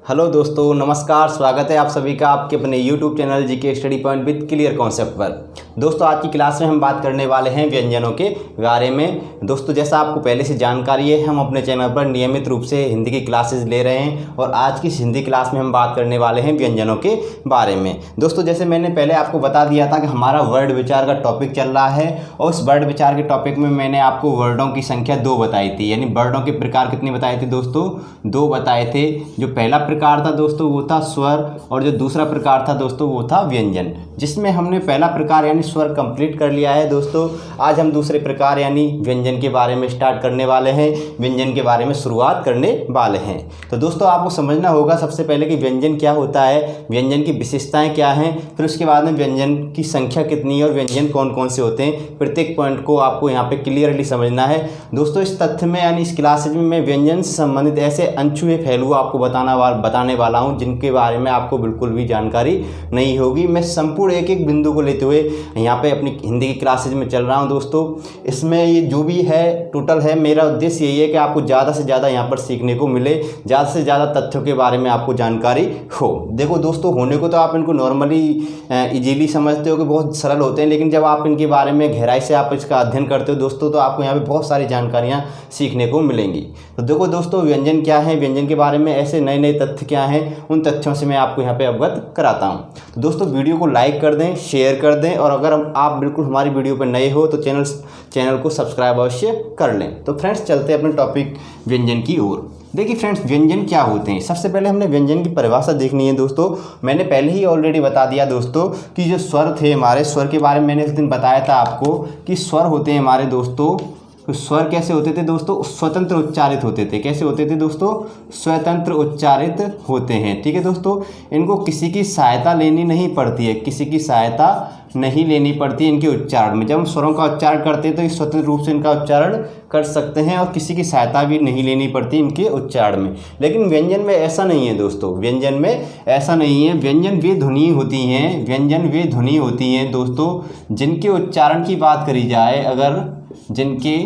Hello दोस्तों, नमस्कार। स्वागत है आप सभी का आपके अपने YouTube channel GK study point with clear concept पर। दोस्तों, आज की क्लास में हम बात करने वाले हैं व्यंजनों के बारे में। दोस्तों, जैसा आपको पहले से जानकारी है, हम अपने चैनल पर नियमित रूप से हिंदी की क्लासेस ले रहे हैं और आज की हिंदी क्लास में हम बात करने वाले हैं व्यंजनों के बारे में। दोस्तों, जैसे मैंने पहले आपको बता दिया था कि हमारा वर्ड विचार का टॉपिक चल रहा है और उस वर्ड विचार के टॉपिक में मैंने आपको वर्डों की संख्या 2 बताई थी, यानी वर्डों के प्रकार कितने बताए थे दोस्तों? 2 बताए थे। जो पहला प्रकार था दोस्तों वो था स्वर और जो दूसरा प्रकार था दोस्तों वो था व्यंजन, जिसमें हमने पहला प्रकार यानी स्वर कंप्लीट कर लिया है। दोस्तों, आज हम दूसरे प्रकार यानी व्यंजन के बारे में स्टार्ट करने वाले हैं, व्यंजन के बारे में शुरुआत करने वाले हैं। तो दोस्तों, आपको समझना होगा सबसे पहले कि व्यंजन क्या होता है, व्यंजन की विशेषताएं क्या हैं, फिर उसके बाद में व्यंजन की संख्या कितनी है और व्यंजन कौन कौन से होते हैं। प्रत्येक पॉइंट को आपको यहाँ पे क्लियरली समझना है। दोस्तों, इस तथ्य में यानी इस क्लासेज में मैं व्यंजन से संबंधित ऐसे अनछुए पहलू आपको बताने वाला हूँ जिनके बारे में आपको बिल्कुल भी जानकारी नहीं होगी। मैं संपूर्ण एक एक बिंदु को लेते हुए यहाँ पे अपनी हिंदी की क्लासेज में चल रहा हूँ। दोस्तों, इसमें ये जो भी है टोटल है, मेरा उद्देश्य यही है कि आपको ज़्यादा से ज़्यादा यहाँ पर सीखने को मिले, ज़्यादा से ज़्यादा तथ्यों के बारे में आपको जानकारी हो। देखो दोस्तों, होने को तो आप इनको नॉर्मली इजीली समझते हो कि बहुत सरल होते हैं, लेकिन जब आप इनके बारे में गहराई से आप इसका अध्ययन करते हो दोस्तों, तो आपको यहाँ पे बहुत सारी जानकारियाँ सीखने को मिलेंगी। तो देखो दोस्तों, व्यंजन क्या है, व्यंजन के बारे में ऐसे नए नए तथ्य क्या हैं, उन तथ्यों से मैं आपको यहाँ पे अवगत कराता हूँ। तो दोस्तों, वीडियो को लाइक कर दें, शेयर कर दें और अगर आप बिल्कुल हमारी वीडियो पर नए हो तो चैनल को सब्सक्राइब अवश्य कर लें। तो फ्रेंड्स, चलते हैं अपने टॉपिक व्यंजन की ओर। देखिए फ्रेंड्स, व्यंजन क्या होते हैं। सबसे पहले हमने व्यंजन की परिभाषा देखनी है। दोस्तों, मैंने पहले ही ऑलरेडी बता दिया दोस्तों कि जो स्वर थे हमारे, स्वर के बारे में मैंने इस दिन बताया था आपको कि स्वर होते हैं हमारे दोस्तों। तो स्वर कैसे होते थे दोस्तों? स्वतंत्र उच्चारित होते थे। कैसे होते थे दोस्तों? स्वतंत्र उच्चारित होते हैं। ठीक है दोस्तों, इनको किसी की सहायता लेनी नहीं पड़ती है, किसी की सहायता नहीं लेनी पड़ती है इनके उच्चारण में। जब हम स्वरों का उच्चारण करते हैं तो इस स्वतंत्र रूप से इनका उच्चारण कर सकते हैं और किसी की सहायता भी नहीं लेनी पड़ती इनके उच्चारण में। लेकिन व्यंजन में ऐसा नहीं है दोस्तों, व्यंजन में ऐसा नहीं है। व्यंजन वे ध्वनि होती हैं, व्यंजन वे ध्वनि होती हैं दोस्तों जिनके उच्चारण की बात करी जाए, अगर जिनके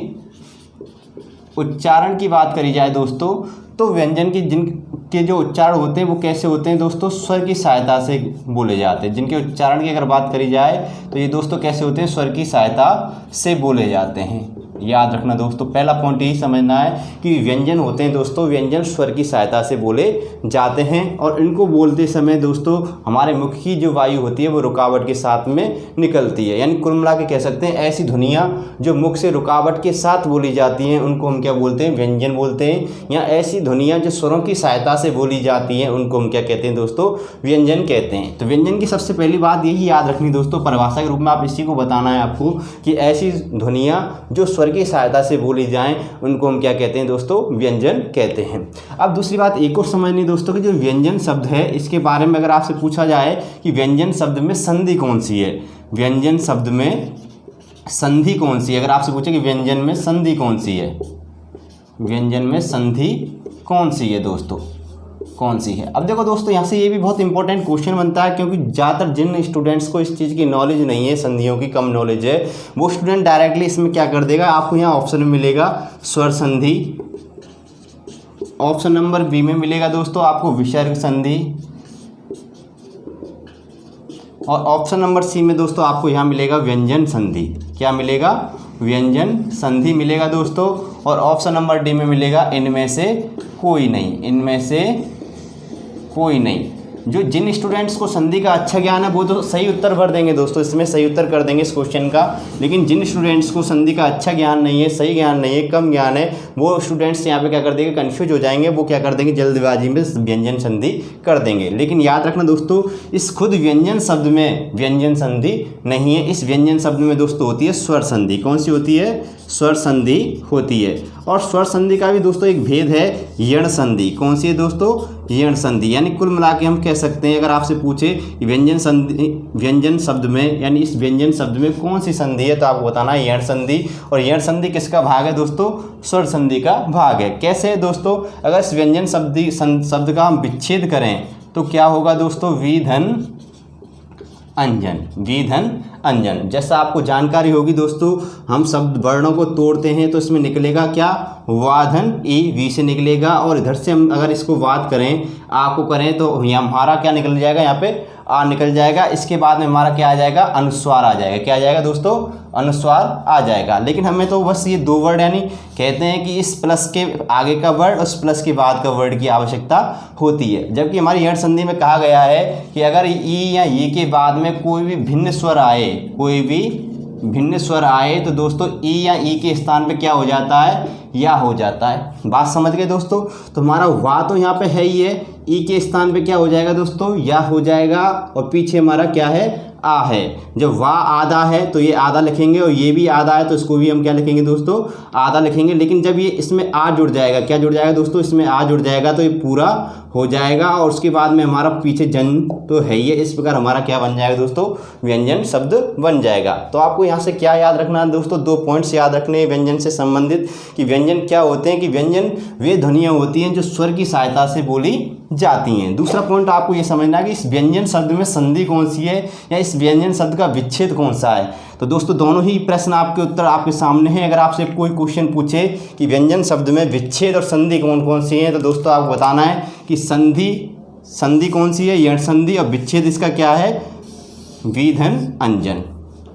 उच्चारण की बात करी जाए दोस्तों, तो व्यंजन की जिनके जो उच्चारण होते हैं वो कैसे होते हैं दोस्तों? स्वर की सहायता से बोले जाते हैं। जिनके उच्चारण की अगर बात करी जाए तो ये दोस्तों कैसे होते हैं? स्वर की सहायता से बोले जाते हैं। याद रखना दोस्तों, पहला पॉइंट यही समझना है कि व्यंजन होते हैं दोस्तों, व्यंजन स्वर की सहायता से बोले जाते हैं और इनको बोलते समय दोस्तों हमारे मुख की जो वायु होती है वो रुकावट के साथ में निकलती है। यानी कुल मिला के कह सकते हैं ऐसी ध्वनियाँ जो मुख से रुकावट के साथ बोली जाती हैं उनको हम क्या बोलते हैं? व्यंजन बोलते हैं। या ऐसी ध्वनियाँ जो स्वरों की सहायता से बोली जाती हैं उनको हम क्या कहते हैं दोस्तों? व्यंजन कहते हैं। तो व्यंजन की सबसे पहली बात यही याद रखनी दोस्तों, परिभाषा के रूप में आप इसी को बताना है आपको कि ऐसी ध्वनियाँ जो स्वर की सहायता से बोली जाएं उनको हम क्या कहते हैं दोस्तों? व्यंजन कहते हैं। अब दूसरी बात एक और समझनी दोस्तों कि जो व्यंजन शब्द है इसके बारे में अगर आपसे पूछा जाए कि व्यंजन शब्द में संधि कौन सी है, व्यंजन शब्द में संधि कौन सी है, अगर आपसे पूछे कि व्यंजन में संधि कौन सी है, व्यंजन में संधि कौन सी है दोस्तों, कौन सी है? अब देखो दोस्तों, यहाँ से ये भी बहुत इंपॉर्टेंट क्वेश्चन बनता है क्योंकि ज़्यादातर जिन स्टूडेंट्स को इस चीज़ की नॉलेज नहीं है, संधियों की कम नॉलेज है, वो स्टूडेंट डायरेक्टली इसमें क्या कर देगा, आपको यहाँ ऑप्शन में मिलेगा स्वर संधि, ऑप्शन नंबर बी में मिलेगा दोस्तों आपको विसर्ग संधि और ऑप्शन नंबर सी में दोस्तों आपको यहाँ मिलेगा व्यंजन संधि। क्या मिलेगा? व्यंजन संधि मिलेगा दोस्तों। और ऑप्शन नंबर डी में मिलेगा इनमें से कोई नहीं, इनमें से कोई नहीं। जो जिन स्टूडेंट्स को संधि का अच्छा ज्ञान है वो तो सही उत्तर भर देंगे दोस्तों, इसमें सही उत्तर कर देंगे इस क्वेश्चन का। लेकिन जिन स्टूडेंट्स को संधि का अच्छा ज्ञान नहीं है, सही ज्ञान नहीं है, कम ज्ञान है, वो स्टूडेंट्स यहाँ पे क्या कर देंगे? कंफ्यूज हो जाएंगे। वो क्या कर देंगे? जल्दबाजी में व्यंजन संधि कर देंगे। लेकिन याद रखना दोस्तों, इस खुद व्यंजन शब्द में व्यंजन संधि नहीं है। इस व्यंजन शब्द में दोस्तों होती है स्वर संधि। कौन सी होती है? स्वर संधि होती है। और स्वर संधि का भी दोस्तों एक भेद है, यण संधि। कौन सी है दोस्तों? यण संधि। यानी कुल मिला के हम कह सकते हैं, अगर आपसे पूछे व्यंजन संधि, व्यंजन शब्द में यानी इस व्यंजन शब्द में कौन सी संधि है, तो आपको बताना है यण संधि। और यण संधि किसका भाग है दोस्तों? स्वर संधि का भाग है। कैसे है दोस्तों? अगर इस व्यंजन शब्द का हम विच्छेद करें तो क्या होगा दोस्तों? वी धन अंजन, वी धन अंजन। जैसा आपको जानकारी होगी दोस्तों, हम शब्द वर्णों को तोड़ते हैं तो इसमें निकलेगा क्या, वा धन ई, वी से निकलेगा। और इधर से हम अगर इसको बात करें, आ को करें तो यहाँ हमारा क्या निकल जाएगा, यहाँ पे आ निकल जाएगा। इसके बाद में हमारा क्या आ जाएगा, अनुस्वार आ जाएगा। क्या आ जाएगा दोस्तों, अनुस्वार आ जाएगा। लेकिन हमें तो बस ये 2 वर्ड, यानी कहते हैं कि इस प्लस के आगे का वर्ड और इस प्लस के बाद का वर्ड की आवश्यकता होती है। जबकि हमारी यण संधि में कहा गया है कि अगर ई या ई के बाद में कोई भी भिन्न स्वर आए, कोई भी भिन्न स्वर आए तो दोस्तों ई या ई के स्थान पे क्या हो जाता है, या हो जाता है। बात समझ गए दोस्तों। तो हमारा वा तो यहाँ पे है ही है, ई के स्थान पे क्या हो जाएगा दोस्तों, या हो जाएगा। और पीछे हमारा क्या है, आ है। जब वा आधा है तो ये आधा लिखेंगे, और ये भी आधा है तो इसको भी हम क्या लिखेंगे दोस्तों, आधा लिखेंगे। लेकिन जब ये इसमें आ जुड़ जाएगा, क्या जुड़ जाएगा दोस्तों, इसमें आ जुड़ जाएगा तो ये पूरा हो जाएगा। और उसके बाद में हमारा पीछे जन तो है ही है। इस प्रकार हमारा क्या बन जाएगा दोस्तों, व्यंजन शब्द बन जाएगा। तो आपको यहाँ से क्या याद रखना है दोस्तों, 2 पॉइंट्स याद रखने हैं व्यंजन से संबंधित, कि व्यंजन क्या होते हैं, कि व्यंजन वे ध्वनियाँ होती हैं जो स्वर की सहायता से बोली जाती हैं। दूसरा पॉइंट आपको ये समझना है कि इस व्यंजन शब्द में संधि कौन सी है, या इस व्यंजन शब्द का विच्छेद कौन सा है। तो दोस्तों दोनों ही प्रश्न आपके उत्तर आपके सामने हैं। अगर आपसे कोई क्वेश्चन पूछे कि व्यंजन शब्द में विच्छेद और संधि कौन कौन सी है, तो दोस्तों आपको बताना है कि संधि कौन सी है, यण संधि, और विच्छेद इसका क्या है, वी धन अंजन।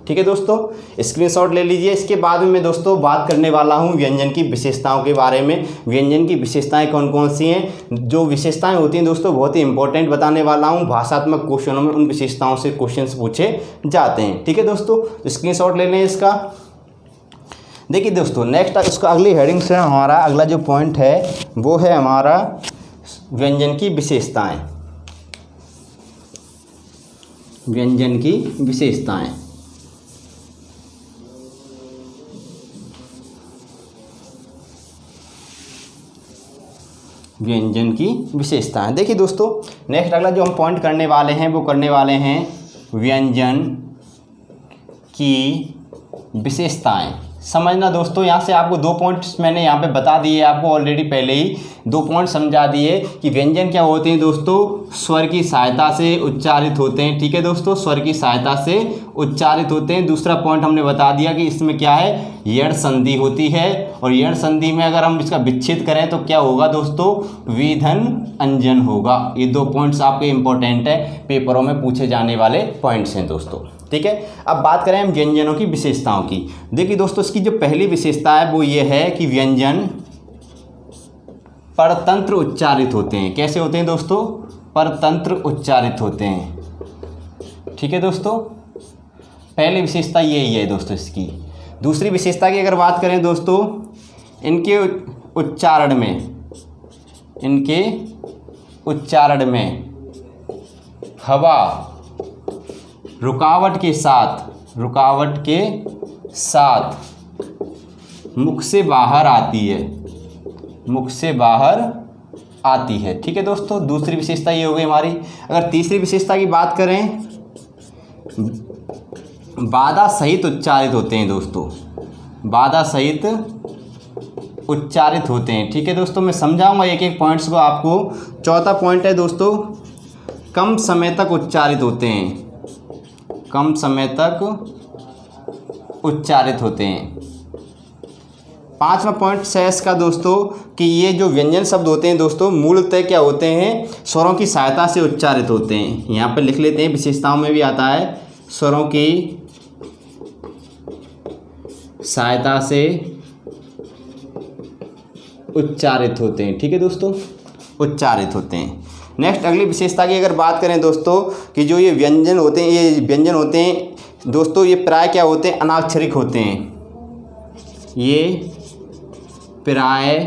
ठीक है दोस्तों, स्क्रीनशॉट ले लीजिए। इसके बाद में मैं दोस्तों बात करने वाला हूँ व्यंजन की विशेषताओं के बारे में। व्यंजन की विशेषताएं कौन कौन सी हैं, जो विशेषताएं होती हैं दोस्तों बहुत ही इंपॉर्टेंट बताने वाला हूँ। भाषात्मक क्वेश्चनों में उन विशेषताओं से क्वेश्चन पूछे जाते हैं। ठीक है दोस्तों, स्क्रीनशॉट ले लें इसका। देखिए दोस्तों, नेक्स्ट इसका अगली हेडिंग से हमारा अगला जो पॉइंट है वो है हमारा व्यंजन की विशेषताएं। व्यंजन की विशेषताएं, व्यंजन की विशेषताएं। देखिए दोस्तों, नेक्स्ट अगला जो हम पॉइंट करने वाले हैं वो करने वाले हैं व्यंजन की विशेषताएं। समझना दोस्तों, यहाँ से आपको 2 पॉइंट्स मैंने यहाँ पे बता दिए, आपको ऑलरेडी पहले ही 2 पॉइंट समझा दिए कि व्यंजन क्या होते हैं दोस्तों, स्वर की सहायता से उच्चारित होते हैं। ठीक है दोस्तों, स्वर की सहायता से उच्चारित होते हैं। दूसरा पॉइंट हमने बता दिया कि इसमें क्या है, यण संधि होती है। और यण संधि में अगर हम इसका विच्छेद करें तो क्या होगा दोस्तों, वी धन अंजन होगा। ये 2 पॉइंट्स आपके इंपॉर्टेंट है, पेपरों में पूछे जाने वाले पॉइंट्स हैं दोस्तों। ठीक है, अब बात करें हम व्यंजनों की विशेषताओं की। देखिए दोस्तों, इसकी जो पहली विशेषता है वो ये है कि व्यंजन परतंत्र उच्चारित होते हैं। कैसे होते हैं दोस्तों, परतंत्र उच्चारित होते हैं। ठीक है दोस्तों, पहली विशेषता यही है दोस्तों इसकी। दूसरी विशेषता की अगर बात करें दोस्तों, इनके उच्चारण में हवा रुकावट के साथ मुख से बाहर आती है। ठीक है दोस्तों, दूसरी विशेषता ये हो गई हमारी। अगर तीसरी विशेषता की बात करें, बाधा सहित उच्चारित होते हैं दोस्तों, बाधा सहित उच्चारित होते हैं। ठीक है दोस्तों, मैं समझाऊंगा एक एक पॉइंट्स को आपको। चौथा पॉइंट है दोस्तों, कम समय तक उच्चारित होते हैं, कम समय तक उच्चारित होते हैं। 5वां पॉइंट है इसका दोस्तों कि ये जो व्यंजन शब्द होते हैं दोस्तों मूलतः क्या होते हैं, स्वरों की सहायता से उच्चारित होते हैं। यहाँ पे लिख लेते हैं, विशेषताओं में भी आता है, स्वरों की सहायता से उच्चारित होते हैं। ठीक है दोस्तों, उच्चारित होते हैं। नेक्स्ट अगली विशेषता की अगर बात करें दोस्तों कि जो ये व्यंजन होते हैं दोस्तों, ये प्राय क्या होते हैं, अनाक्षरिक होते हैं। ये प्राय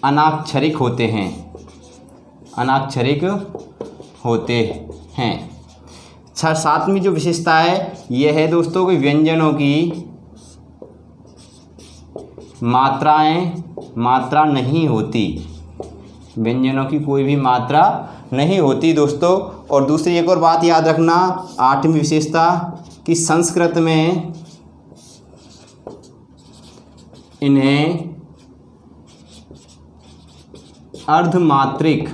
अनाक्षरिक होते हैं, अनाक्षरिक होते हैं। 7वीं जो विशेषता है ये है दोस्तों कि व्यंजनों की मात्रा नहीं होती, व्यंजनों की कोई भी मात्रा नहीं होती दोस्तों। और दूसरी एक और बात याद रखना, 8वीं विशेषता कि संस्कृत में इन्हें अर्धमात्रिक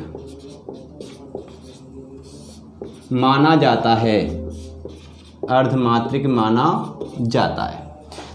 माना जाता है, अर्धमात्रिक माना जाता है।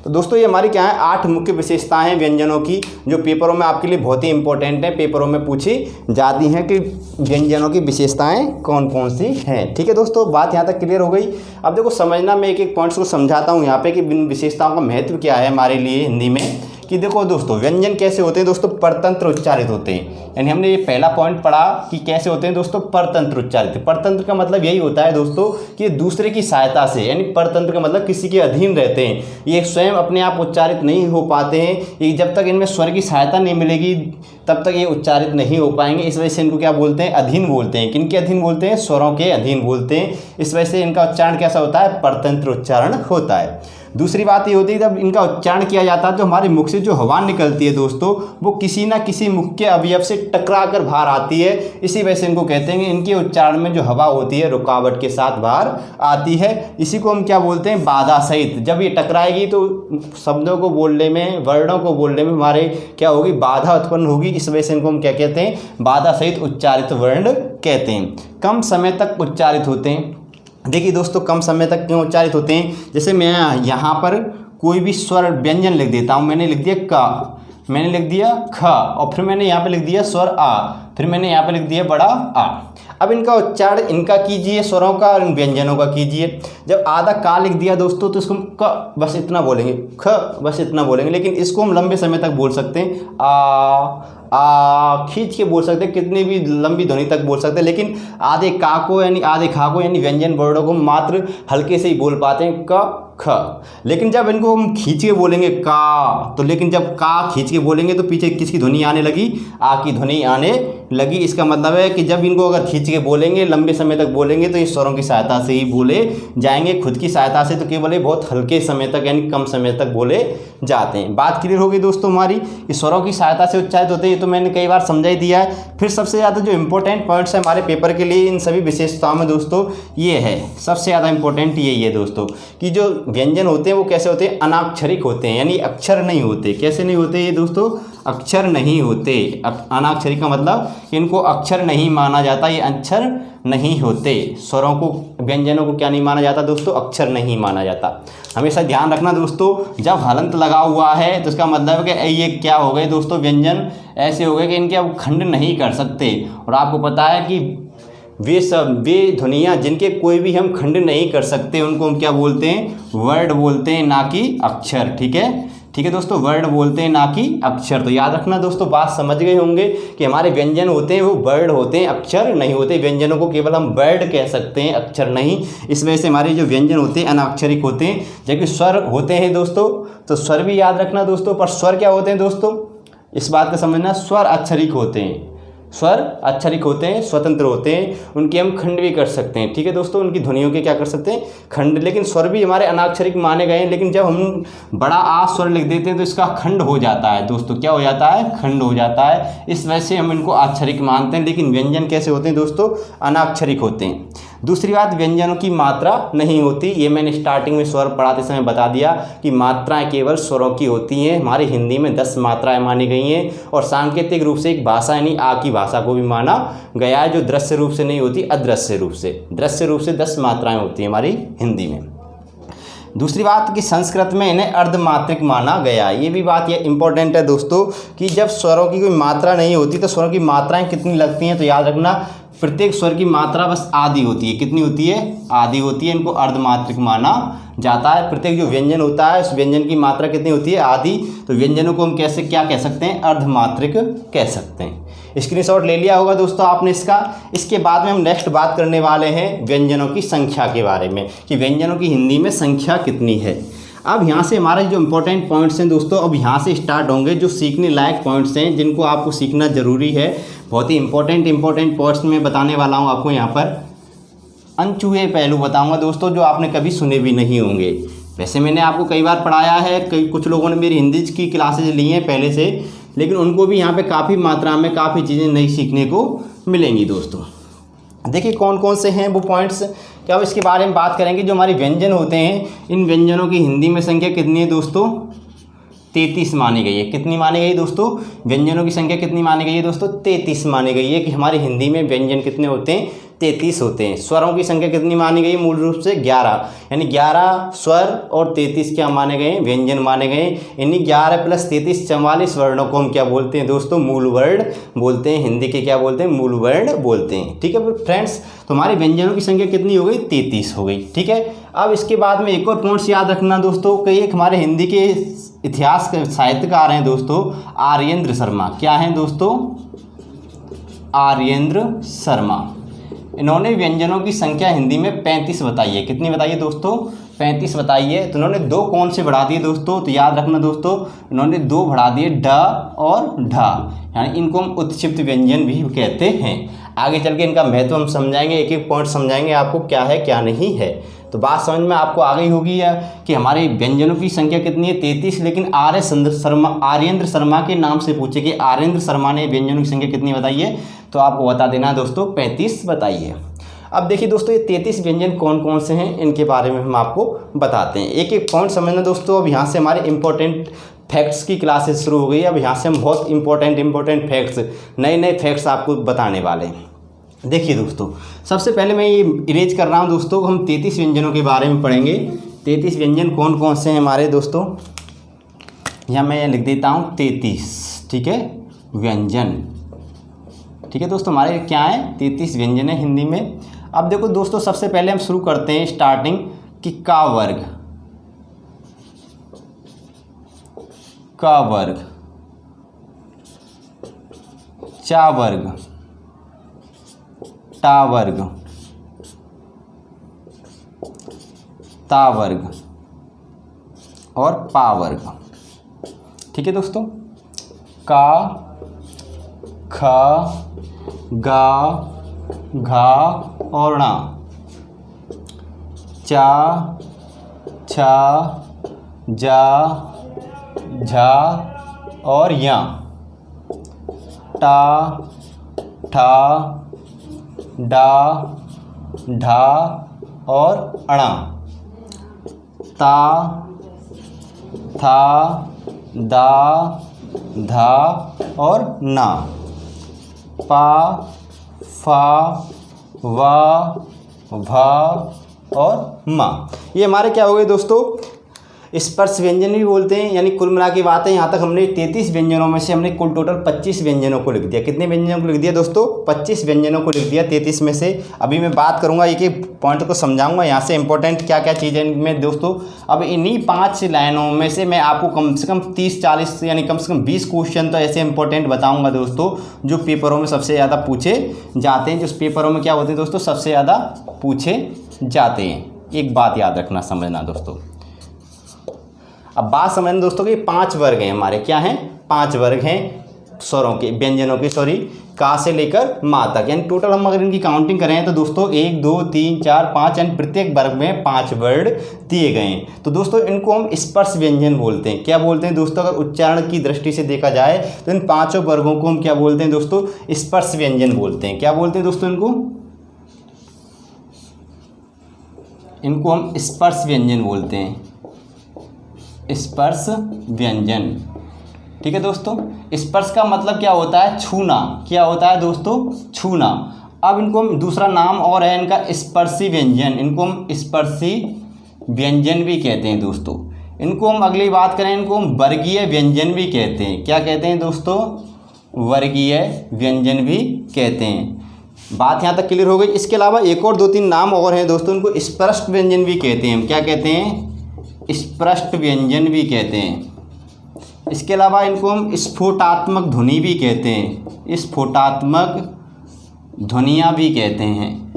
तो दोस्तों ये हमारी क्या है 8 मुख्य विशेषताएं हैं व्यंजनों की, जो पेपरों में आपके लिए बहुत ही इंपॉर्टेंट है, पेपरों में पूछी जाती हैं कि व्यंजनों की विशेषताएं कौन कौन सी हैं। ठीक है दोस्तों, बात यहाँ तक क्लियर हो गई। अब देखो समझना, मैं एक एक पॉइंट्स को समझाता हूँ यहाँ पे कि इन विशेषताओं का महत्व क्या है हमारे लिए हिंदी में। कि देखो दोस्तों व्यंजन कैसे होते हैं दोस्तों, परतंत्र उच्चारित होते हैं। यानी हमने ये पहला पॉइंट पढ़ा कि कैसे होते हैं दोस्तों, परतंत्र उच्चारित। परतंत्र का मतलब यही होता है दोस्तों कि दूसरे की सहायता से, यानी परतंत्र का मतलब किसी के अधीन रहते हैं, ये स्वयं अपने आप उच्चारित नहीं हो पाते हैं। ये जब तक इनमें स्वर की सहायता नहीं मिलेगी तब तक ये उच्चारित नहीं हो पाएंगे। इस वजह से इनको क्या बोलते हैं, अधीन बोलते हैं। किनके अधीन बोलते हैं, स्वरों के अधीन बोलते हैं। इस वजह से इनका उच्चारण कैसा होता है, परतंत्र उच्चारण होता है। दूसरी बात ये होती है जब इनका उच्चारण किया जाता है तो हमारे मुख से जो हवा निकलती है दोस्तों, वो किसी ना किसी मुख के अवयव से टकरा कर बाहर आती है। इसी वजह से इनको कहते हैं कि इनके उच्चारण में जो हवा होती है रुकावट के साथ बाहर आती है। इसी को हम क्या बोलते हैं, बाधा सहित। जब ये टकराएगी तो शब्दों को बोलने में, वर्णों को बोलने में हमारे क्या होगी, बाधा उत्पन्न होगी। इस वजह से इनको हम क्या कहते हैं, बाधा सहित उच्चारित वर्ण कहते हैं। कम समय तक उच्चारित होते हैं। देखिए दोस्तों कम समय तक क्यों उच्चारित होते हैं, जैसे मैं यहाँ पर कोई भी स्वर व्यंजन लिख देता हूँ। मैंने लिख दिया क, मैंने लिख दिया ख, और फिर मैंने यहाँ पे लिख दिया स्वर आ, फिर मैंने यहाँ पे लिख दिया बड़ा आ। अब इनका उच्चारण इनका कीजिए, स्वरों का और व्यंजनों का कीजिए। जब आधा का लिख दिया दोस्तों तो इसको हम क बस इतना बोलेंगे, ख बस इतना बोलेंगे, लेकिन इसको हम लंबे समय तक बोल सकते हैं। आ खींच के बोल सकते हैं, कितनी भी लंबी ध्वनि तक बोल सकते हैं, लेकिन आधे का को यानी आधे खा को यानी व्यंजन वर्णों को मात्र हल्के से ही बोल पाते हैं, क ख। लेकिन जब इनको हम खींच के बोलेंगे का, तो लेकिन जब का खींच के बोलेंगे तो पीछे किसकी ध्वनि आने लगी, आ की ध्वनि आने लगी। इसका मतलब है कि जब इनको अगर खींच के बोलेंगे, लंबे समय तक बोलेंगे, तो ये स्वरों की सहायता से ही बोले जाएंगे। खुद की सहायता से तो केवल ये बहुत हल्के समय तक यानी कम समय तक बोले जाते हैं। बात क्लियर हो गई दोस्तों हमारी, कि स्वरों की सहायता से उच्चारित होते हैं। ये तो मैंने कई बार समझा ही दिया है। फिर सबसे ज़्यादा जो इंपॉर्टेंट पॉइंट्स है हमारे पेपर के लिए इन सभी विशेषताओं में दोस्तों ये है, सबसे ज़्यादा इंपॉर्टेंट यही है दोस्तों, कि जो व्यंजन होते हैं वो कैसे होते हैं, अनाक्षरिक होते हैं, यानी अक्षर नहीं होते। कैसे नहीं होते ये दोस्तों, अक्षर नहीं होते। अनाक्षरिक का मतलब इनको अक्षर नहीं माना जाता, ये अक्षर नहीं होते। स्वरों को, व्यंजनों को क्या नहीं माना जाता दोस्तों, अक्षर नहीं माना जाता। हमेशा ध्यान रखना दोस्तों, जब हलंत लगा हुआ है तो इसका मतलब है कि ये क्या हो गए दोस्तों, व्यंजन ऐसे हो गए कि इनके अब खंड नहीं कर सकते। और आपको पता है कि वे ध्वनियाँ जिनके कोई भी हम खंड नहीं कर सकते उनको हम क्या बोलते हैं, वर्ड बोलते हैं, ना कि अक्षर। ठीक है दोस्तों, वर्ड बोलते हैं ना कि अक्षर। तो याद रखना दोस्तों, बात समझ गए होंगे कि हमारे व्यंजन होते हैं वो वर्ड होते हैं, अक्षर नहीं होते। व्यंजनों को केवल हम वर्ड कह सकते हैं, अक्षर नहीं। इस वजह से हमारे जो व्यंजन होते हैं अनाक्षरिक होते हैं। जबकि स्वर होते हैं दोस्तों, तो स्वर भी याद रखना दोस्तों। पर स्वर क्या होते हैं दोस्तों, इस बात का समझना, स्वर अक्षरिक होते हैं। स्वर अक्षरिक होते हैं, स्वतंत्र होते हैं, उनके हम खंड भी कर सकते हैं। ठीक है दोस्तों, उनकी ध्वनियों के क्या कर सकते हैं, खंड। लेकिन स्वर भी हमारे अनाक्षरिक माने गए हैं। लेकिन जब हम बड़ा आ स्वर लिख देते हैं तो इसका खंड हो जाता है दोस्तों। क्या हो जाता है, खंड हो जाता है। इस वजह से हम इनको अक्षरिक मानते हैं। लेकिन व्यंजन कैसे होते हैं दोस्तों, अनाक्षरिक होते हैं। दूसरी बात, व्यंजनों की मात्रा नहीं होती। ये मैंने स्टार्टिंग में स्वर पढ़ाते समय बता दिया कि मात्राएं केवल स्वरों की होती हैं। हमारे हिंदी में 10 मात्राएं मानी गई हैं, और सांकेतिक रूप से एक भाषा यानी आ की भाषा को भी माना गया है, जो दृश्य रूप से नहीं होती, अदृश्य रूप से। दृश्य रूप से 10 मात्राएं होती हैं हमारी हिंदी में। दूसरी बात कि संस्कृत में इन्हें अर्धमात्रिक माना गया। ये भी बात ये इंपॉर्टेंट है दोस्तों, कि जब स्वरों की कोई मात्रा नहीं होती तो स्वरों की मात्राएं कितनी लगती हैं, तो याद रखना प्रत्येक स्वर की मात्रा बस आधी होती है। कितनी होती है, आधी होती है। इनको अर्धमात्रिक माना जाता है। प्रत्येक जो व्यंजन होता है उस व्यंजन की मात्रा कितनी होती है, आधी। तो व्यंजनों को हम कैसे क्या कह सकते हैं, अर्धमात्रिक कह सकते हैं। स्क्रीनशॉट ले लिया होगा दोस्तों आपने इसका। इसके बाद में हम नेक्स्ट बात करने वाले हैं व्यंजनों की संख्या के बारे में, कि व्यंजनों की हिंदी में संख्या कितनी है। अब यहाँ से हमारे जो इंपॉर्टेंट पॉइंट्स हैं दोस्तों, अब यहाँ से स्टार्ट होंगे जो सीखने लायक पॉइंट्स हैं, जिनको आपको सीखना ज़रूरी है। बहुत ही इंपॉर्टेंट पॉइंट्स में बताने वाला हूँ आपको। यहाँ पर अनछुए पहलू बताऊँगा दोस्तों, जो आपने कभी सुने भी नहीं होंगे। वैसे मैंने आपको कई बार पढ़ाया है, कुछ लोगों ने मेरी हिंदी की क्लासेज ली हैं पहले से, लेकिन उनको भी यहाँ पे काफ़ी मात्रा में काफ़ी चीज़ें नई सीखने को मिलेंगी दोस्तों। देखिए कौन कौन से हैं वो पॉइंट्स, क्या अब इसके बारे में बात करेंगे। जो हमारे व्यंजन होते हैं, इन व्यंजनों की हिंदी में संख्या कितनी है दोस्तों, 33 मानी गई है। कितनी मानी गई दोस्तों, व्यंजनों की संख्या कितनी मानी गई है दोस्तों, 33 मानी गई है। कि हमारी हिंदी में व्यंजन कितने होते हैं, 33 होते हैं। स्वरों की संख्या कितनी मानी गई? मूल रूप से 11, यानी 11 स्वर और 33 क्या माने गए? व्यंजन माने गए। इन्हीं 11 + 33 44 वर्णों को हम क्या बोलते हैं दोस्तों? मूल वर्ण बोलते हैं। हिंदी के क्या बोलते हैं? मूल वर्ण बोलते हैं। ठीक है फ्रेंड्स, तो हमारे व्यंजनों की संख्या कितनी हो गई? 33 हो गई। ठीक है, अब इसके बाद में एक और पॉइंट्स याद रखना दोस्तों कि एक हमारे हिंदी के इतिहास के साहित्यकार हैं दोस्तों आर्येंद्र शर्मा। क्या हैं दोस्तों? आर्येंद्र शर्मा। इन्होंने व्यंजनों की संख्या हिंदी में 35 बताई है। कितनी बताई है दोस्तों? 35 बताई है। तो इन्होंने 2 कौन से बढ़ा दिए दोस्तों? तो याद रखना दोस्तों, इन्होंने 2 बढ़ा दिए, ढ और ढा, यानी इनको हम उत्क्षिप्त व्यंजन भी कहते हैं। आगे चल के इनका महत्व हम समझाएंगे, एक एक पॉइंट समझाएंगे आपको क्या है क्या नहीं है। तो बात समझ में आपको आ गई होगी या कि हमारे व्यंजनों की संख्या कितनी है? 33। लेकिन आर्येंद्र शर्मा के नाम से पूछे कि आर्येंद्र शर्मा ने व्यंजनों की संख्या कितनी बताई है, तो आपको बता देना दोस्तों 35 बताइए। अब देखिए दोस्तों, ये 33 व्यंजन कौन कौन से हैं इनके बारे में हम आपको बताते हैं। एक एक पॉइंट समझना दोस्तों। अब यहाँ से हमारे इंपॉर्टेंट फैक्ट्स की क्लासेस शुरू हो गई। अब यहाँ से हम बहुत इंपॉर्टेंट फैक्ट्स, नए फैक्ट्स आपको बताने वाले हैं। देखिए दोस्तों, सबसे पहले मैं ये इरेज कर रहा हूँ दोस्तों, हम 33 व्यंजनों के बारे में पढ़ेंगे। 33 व्यंजन कौन कौन से हैं हमारे दोस्तों? यहाँ मैं लिख देता हूँ 33। ठीक है, व्यंजन। ठीक है दोस्तों, हमारे क्या है? 33 व्यंजन है हिंदी में। अब देखो दोस्तों, सबसे पहले हम शुरू करते हैं स्टार्टिंग कि का वर्ग, चा वर्ग, टा वर्ग, ता वर्ग और पा वर्ग। ठीक है दोस्तों, का, ख, गा, घा और णा, चा, छा, जा, झा और या, टा, ठा, डा, ढा और अणा, ता, था, दा, धा और ना, पा, फा, वा, भा और मा। ये हमारे क्या हो गए दोस्तों? स्पर्श व्यंजन भी बोलते हैं। यानी कुल मिला के बात है, यहाँ तक हमने 33 व्यंजनों में से हमने कुल टोटल 25 व्यंजनों को लिख दिया। कितने व्यंजनों को लिख दिया दोस्तों? 25 व्यंजनों को लिख दिया 33 में से। अभी मैं बात करूँगा, एक एक पॉइंट को समझाऊंगा, यहाँ से इंपॉर्टेंट क्या क्या चीज़ें इनमें दोस्तों। अब इन्हीं 5 लाइनों में से मैं आपको कम से कम 30-40 यानी कम से कम 20 क्वेश्चन तो ऐसे इंपॉर्टेंट बताऊँगा दोस्तों, जो पेपरों में सबसे ज़्यादा पूछे जाते हैं, जो पेपरों में क्या होते हैं दोस्तों? सबसे ज़्यादा पूछे जाते हैं। एक बात याद रखना, समझना दोस्तों। अब बात समझना दोस्तों कि 5 वर्ग हैं हमारे। क्या हैं? 5 वर्ग हैं स्वरों के, व्यंजनों के, सॉरी, का से लेकर मा तक। यानी टोटल हम अगर इनकी काउंटिंग करें तो दोस्तों 1 2 3 4 5, यानी प्रत्येक वर्ग में 5 वर्ड दिए गए हैं। तो दोस्तों इनको हम स्पर्श व्यंजन बोलते हैं। क्या बोलते हैं दोस्तों? अगर उच्चारण की दृष्टि से देखा जाए तो इन 5 वर्गों को हम क्या बोलते हैं दोस्तों? स्पर्श व्यंजन बोलते हैं। क्या बोलते हैं दोस्तों? इनको हम स्पर्श व्यंजन बोलते हैं। स्पर्श व्यंजन। ठीक है दोस्तों, स्पर्श का मतलब क्या होता है? छूना। क्या होता है दोस्तों? छूना। अब इनको हम दूसरा नाम और है इनका स्पर्शी व्यंजन। इनको हम स्पर्शी व्यंजन भी कहते हैं दोस्तों। इनको हम अगली बात करें, इनको हम वर्गीय व्यंजन भी कहते हैं। क्या कहते हैं दोस्तों? वर्गीय व्यंजन भी कहते हैं। बात यहाँ तक क्लियर हो गई। इसके अलावा एक और 2-3 नाम और हैं दोस्तों, इनको स्पष्ट व्यंजन भी कहते हैं। क्या कहते हैं? स्पष्ट व्यंजन भी कहते हैं। इसके अलावा इनको हम स्फोटात्मक ध्वनि भी कहते हैं। स्फोटात्मक ध्वनियाँ भी कहते हैं।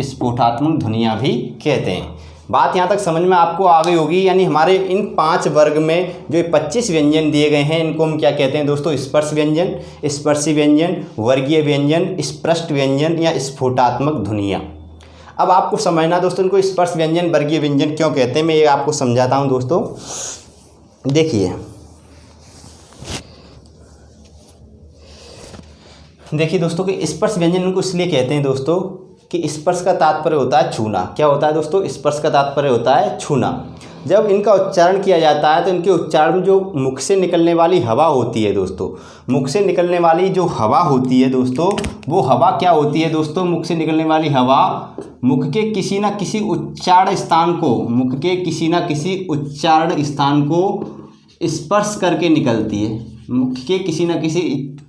स्फोटात्मक ध्वनियाँ भी कहते हैं। बात यहाँ तक समझ में आपको आ गई होगी। यानी हमारे इन 5 वर्ग में जो 25 व्यंजन दिए गए हैं, इनको हम क्या कहते हैं दोस्तों? स्पर्श व्यंजन, स्पर्शी व्यंजन, वर्गीय व्यंजन, स्पष्ट व्यंजन या स्फोटात्मक ध्वनियाँ। अब आपको समझना दोस्तों, इनको स्पर्श व्यंजन, वर्गीय व्यंजन क्यों कहते हैं, मैं ये आपको समझाता हूँ दोस्तों। देखिए दोस्तों कि स्पर्श व्यंजन इनको इसलिए कहते हैं दोस्तों कि स्पर्श का तात्पर्य होता है छूना। क्या होता है दोस्तों? स्पर्श का तात्पर्य होता है छूना। जब इनका उच्चारण किया जाता है तो इनके उच्चारण में जो मुख से निकलने वाली हवा होती है दोस्तों, मुख से निकलने वाली जो हवा होती है दोस्तों, वो हवा क्या होती है दोस्तों, मुख से निकलने वाली हवा मुख के किसी न किसी उच्चारण स्थान को, मुख के किसी न किसी उच्चारण स्थान को स्पर्श करके निकलती है। मुख के किसी न किसी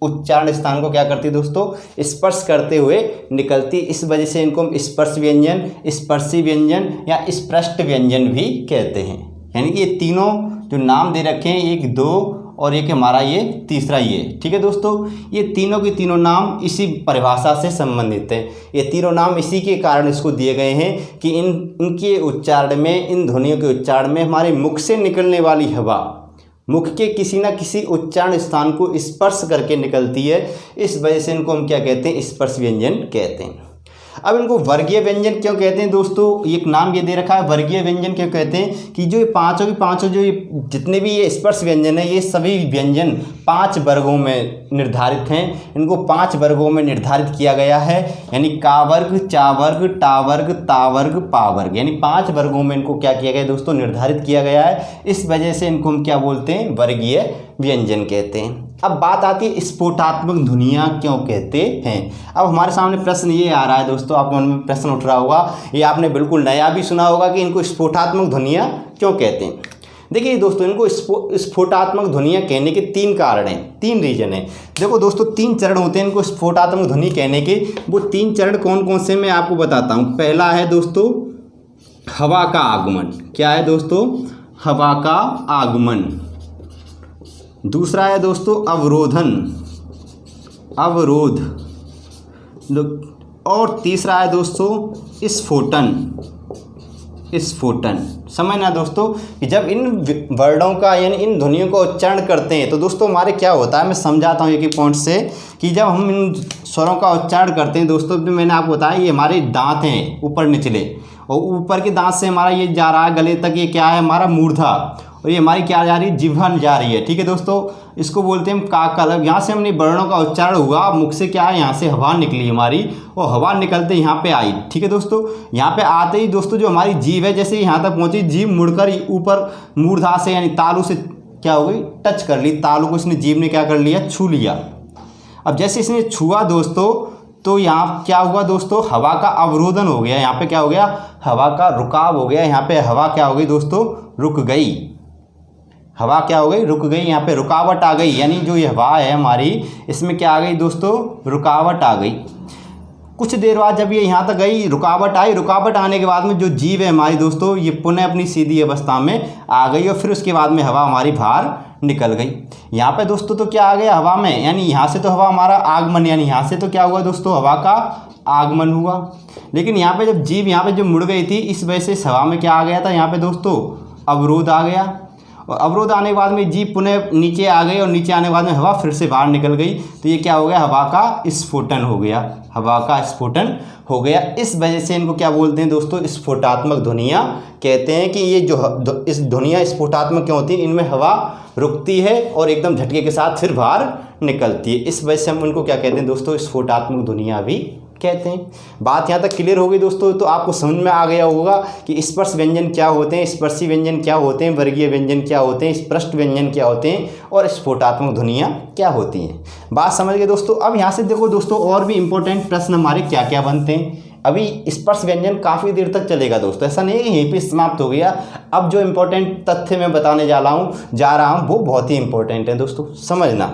उच्चारण स्थान को क्या करती है दोस्तों, स्पर्श करते हुए निकलती। इस वजह से इनको हम स्पर्श व्यंजन, स्पर्शी व्यंजन या स्पृष्ट व्यंजन भी कहते हैं। यानी कि ये तीनों जो नाम दे रखे हैं, एक, दो और एक हमारा ये तीसरा ये, ठीक है दोस्तों, ये तीनों के तीनों नाम इसी परिभाषा से संबंधित हैं। ये तीनों नाम इसी के कारण इसको दिए गए हैं कि इनके उच्चारण में, इन ध्वनियों के उच्चारण में हमारे मुख से निकलने वाली हवा मुख के किसी न किसी उच्चारण स्थान को स्पर्श करके निकलती है। इस वजह से इनको हम क्या कहते हैं, स्पर्श व्यंजन कहते हैं। अब इनको वर्गीय व्यंजन क्यों कहते हैं दोस्तों, एक नाम ये दे रखा है वर्गीय व्यंजन क्यों कहते हैं कि जो ये पांचों के पांचों जो ये जितने भी ये स्पर्श व्यंजन है, ये सभी व्यंजन 5 वर्गों में निर्धारित हैं। इनको 5 वर्गों में निर्धारित किया गया है, यानी का वर्ग, चा वर्ग, टा वर्ग, ता वर्ग, पा वर्ग, यानी 5 वर्गों में इनको क्या किया गया दोस्तों, निर्धारित किया गया है। इस वजह से इनको हम क्या बोलते हैं, वर्गीय व्यंजन कहते हैं। अब बात आती है स्फोटात्मक ध्वनियाँ क्यों कहते हैं। अब हमारे सामने प्रश्न ये आ रहा है दोस्तों, आपके मन में प्रश्न उठ रहा होगा, ये आपने बिल्कुल नया भी सुना होगा कि इनको स्फोटात्मक ध्वनियाँ क्यों कहते हैं। देखिए दोस्तों, इनको स्फोटात्मक ध्वनियाँ कहने के 3 कारण हैं, 3 रीजन हैं। देखो दोस्तों, 3 चरण होते हैं इनको स्फोटात्मक ध्वनि कहने के। वो 3 चरण कौन कौन से मैं आपको बताता हूँ। पहला है दोस्तों हवा का आगमन। क्या है दोस्तों, हवा का आगमन। दूसरा है दोस्तों अवरोधन, अवरोध। और तीसरा है दोस्तों स्फोटन, स्फोटन। समझना दोस्तों कि जब इन वर्णों का यानी इन ध्वनियों का उच्चारण करते हैं तो दोस्तों हमारे क्या होता है, मैं समझाता हूँ एक पॉइंट से कि जब हम इन स्वरों का उच्चारण करते हैं दोस्तों, तो मैंने आपको बताया ये हमारे दांत हैं ऊपर निचले, और ऊपर के दांत से हमारा ये जा रहा है गले तक, ये क्या है हमारा मूर्धा, और ये हमारी क्या जा रही है, जिह्वा जा रही है। ठीक है दोस्तों, इसको बोलते हैं काकल। अब यहाँ से हमने वर्णों का उच्चारण हुआ, मुख से क्या है, यहाँ से हवा निकली हमारी, और हवा निकलते यहाँ पे आई। ठीक है दोस्तों, यहाँ पे आते ही दोस्तों जो हमारी जीभ है, जैसे यहाँ तक पहुँची, जीभ मुड़कर ऊपर मूर्धा से यानी तालु से क्या हो गई, टच कर ली, तालु को इसने जीभ ने क्या कर लिया, छू लिया। अब जैसे इसने छुआ दोस्तों, तो यहाँ क्या हुआ दोस्तों, हवा का अवरोधन हो गया। यहाँ पे क्या हो गया, हवा का रुकाव हो गया। यहाँ पे हवा क्या हो गई दोस्तों, रुक गई। हवा क्या हो गई, रुक गई। यहाँ पे रुकावट आ गई, यानी जो ये हवा है हमारी, इसमें क्या आ गई दोस्तों, रुकावट आ गई। कुछ देर बाद जब ये यहाँ तक गई, रुकावट आई, रुकावट आने के बाद में जो जीभ है हमारी दोस्तों, ये पुनः अपनी सीधी अवस्था में आ गई, और फिर उसके बाद में हवा हमारी बाहर निकल गई। यहाँ पे दोस्तों तो क्या आ गया हवा में, यानी यहाँ से तो हवा हमारा आगमन, यानी यहाँ से तो क्या हुआ दोस्तों, हवा का आगमन हुआ। लेकिन यहाँ पे जब जीभ यहाँ पे जो मुड़ गई थी, इस वजह से इस हवा में क्या आ गया था, यहाँ पे दोस्तों अवरोध आ गया, और अवरोध आने के बाद में जीभ पुनः नीचे आ गई, और नीचे आने के बाद में हवा फिर से बाहर निकल गई। तो ये क्या हो गया, हवा का स्फोटन हो गया, हवा का स्फोटन हो गया। इस वजह से इनको क्या बोलते हैं दोस्तों, स्फोटात्मक ध्वनियाँ कहते हैं। कि ये जो इस ध्वनियाँ स्फोटात्मक क्यों होती हैं, इनमें हवा रुकती है और एकदम झटके के साथ फिर बाहर निकलती है। इस वजह से हम उनको क्या कहते हैं दोस्तों, स्फोटात्मक ध्वनियाँ भी कहते हैं। बात यहाँ तक क्लियर हो गई दोस्तों, तो आपको समझ में आ गया होगा कि स्पर्श व्यंजन क्या होते हैं, स्पर्शी व्यंजन क्या होते हैं, वर्गीय व्यंजन क्या होते हैं, स्पृष्ट व्यंजन क्या होते हैं, और स्फोटात्मक ध्वनियाँ क्या होती हैं। बात समझ गए दोस्तों। अब यहाँ से देखो दोस्तों, और भी इंपॉर्टेंट प्रश्न हमारे क्या क्या बनते हैं। अभी स्पर्श व्यंजन काफ़ी देर तक चलेगा दोस्तों, ऐसा नहीं है कि यहीं पे समाप्त हो गया। अब जो इम्पोर्टेंट तथ्य मैं बताने जा रहा हूँ वो बहुत ही इंपॉर्टेंट है दोस्तों, समझना।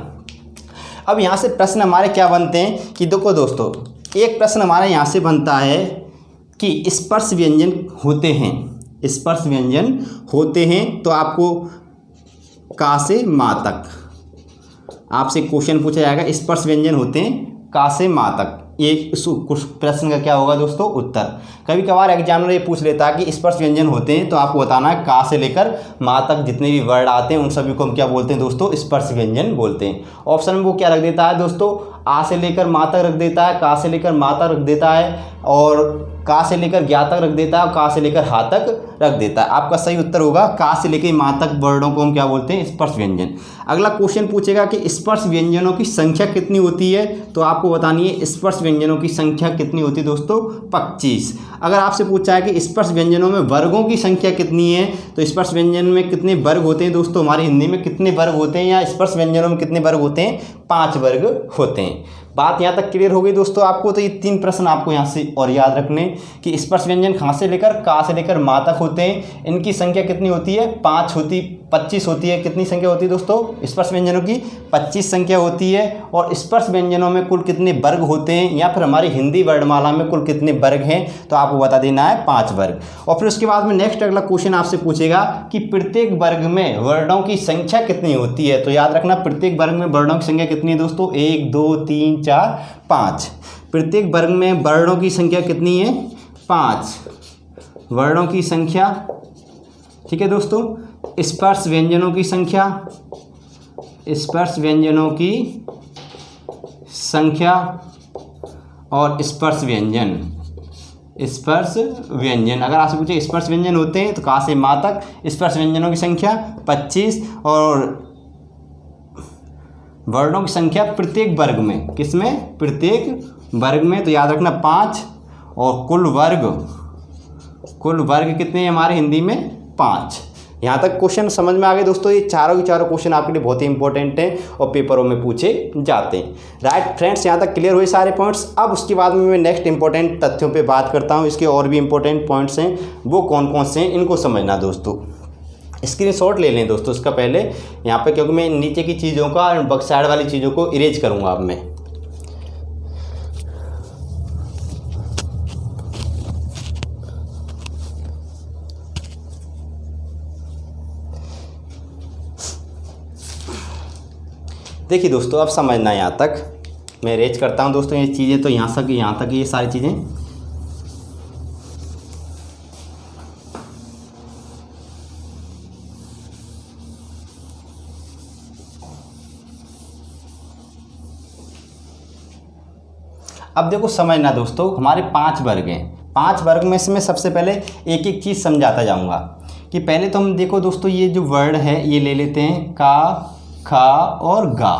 अब यहाँ से प्रश्न हमारे क्या बनते हैं कि देखो दोस्तों, एक प्रश्न हमारा यहाँ से बनता है कि स्पर्श व्यंजन होते हैं, स्पर्श व्यंजन होते हैं, तो आपको का से मा तक आपसे क्वेश्चन पूछा जाएगा, स्पर्श व्यंजन होते हैं का से मा तक। एक कुछ प्रश्न का क्या होगा दोस्तों, उत्तर। कभी कभार एग्जामिनर ये पूछ लेता है कि स्पर्श व्यंजन होते हैं, तो आपको बताना है का से लेकर मा तक जितने भी वर्ड आते हैं उन सभी को हम क्या बोलते हैं दोस्तों, स्पर्श व्यंजन बोलते हैं। ऑप्शन में वो क्या रख देता है दोस्तों, आ से लेकर मा तक रख देता है, का से लेकर मा तक रख देता है, और का से लेकर ज्ञा तक रख देता है, और का से लेकर हा तक रख देता है। आपका सही उत्तर होगा का से लेकर मा तक वर्णों को हम क्या बोलते हैं, स्पर्श व्यंजन। अगला क्वेश्चन पूछेगा कि स्पर्श व्यंजनों की संख्या कितनी होती है, तो आपको बतानी है स्पर्श व्यंजनों की संख्या कितनी होती है दोस्तों, 25। अगर आपसे पूछा है कि स्पर्श व्यंजनों में वर्गों की संख्या कितनी है, तो स्पर्श व्यंजन में कितने वर्ग होते हैं दोस्तों, हमारी हिंदी में कितने वर्ग होते हैं, या स्पर्श व्यंजनों में कितने वर्ग होते हैं, 5 वर्ग होते हैं। बात यहाँ तक क्लियर हो गई दोस्तों आपको। तो ये 3 प्रश्न आपको यहाँ से और याद रखने कि स्पर्श व्यंजन खा से लेकर का से लेकर मा तक होते हैं, इनकी संख्या कितनी होती है, 25 होती है। कितनी संख्या होती है दोस्तों, स्पर्श व्यंजनों की 25 संख्या होती है। और स्पर्श व्यंजनों में कुल कितने वर्ग होते हैं, या फिर हमारी हिंदी वर्णमाला में कुल कितने वर्ग हैं, तो आपको बता देना है 5 वर्ग। और फिर उसके बाद में नेक्स्ट अगला क्वेश्चन आपसे पूछेगा कि प्रत्येक वर्ग में वर्णों की संख्या कितनी होती है। तो याद रखना प्रत्येक वर्ग में वर्णों की संख्या कितनी है दोस्तों, 1 2 3 4 5। प्रत्येक वर्ग में वर्णों की संख्या कितनी है, 5 वर्णों की संख्या। ठीक है दोस्तों। स्पर्श व्यंजनों की संख्या, स्पर्श व्यंजनों की संख्या और स्पर्श व्यंजन, स्पर्श व्यंजन। अगर आपसे पूछे स्पर्श व्यंजन होते हैं तो का से मा तक, स्पर्श व्यंजनों की संख्या 25 और वर्णों की संख्या प्रत्येक वर्ग में, किसमें, प्रत्येक वर्ग में। तो याद रखना 5 और कुल वर्ग कितने हैं हमारे हिंदी में, 5। यहाँ तक क्वेश्चन समझ में आ गए दोस्तों। ये चारों के चारों क्वेश्चन आपके लिए बहुत ही इंपॉर्टेंट हैं और पेपरों में पूछे जाते हैं। राइट फ्रेंड्स, यहाँ तक क्लियर हुए सारे पॉइंट्स। अब उसके बाद में मैं नेक्स्ट इंपॉर्टेंट तथ्यों पे बात करता हूँ। इसके और भी इंपॉर्टेंट पॉइंट्स हैं, वो कौन कौन से हैं इनको समझना दोस्तों। स्क्रीनशॉट ले लें दोस्तों इसका पहले यहाँ पे, क्योंकि मैं नीचे की चीज़ों का और बैक साइड वाली चीज़ों को इरेज करूँगा अब मैं। देखिए दोस्तों, अब समझना यहाँ तक मैं इरेज करता हूँ दोस्तों ये चीज़ें। तो यहाँ तक ये सारी चीज़ें। अब देखो समझना दोस्तों, हमारे 5 वर्ग हैं। 5 वर्ग में से मैं सबसे पहले एक एक चीज़ समझाता जाऊंगा। कि पहले तो हम देखो दोस्तों, ये जो वर्ड है ये ले लेते हैं का, खा और गा।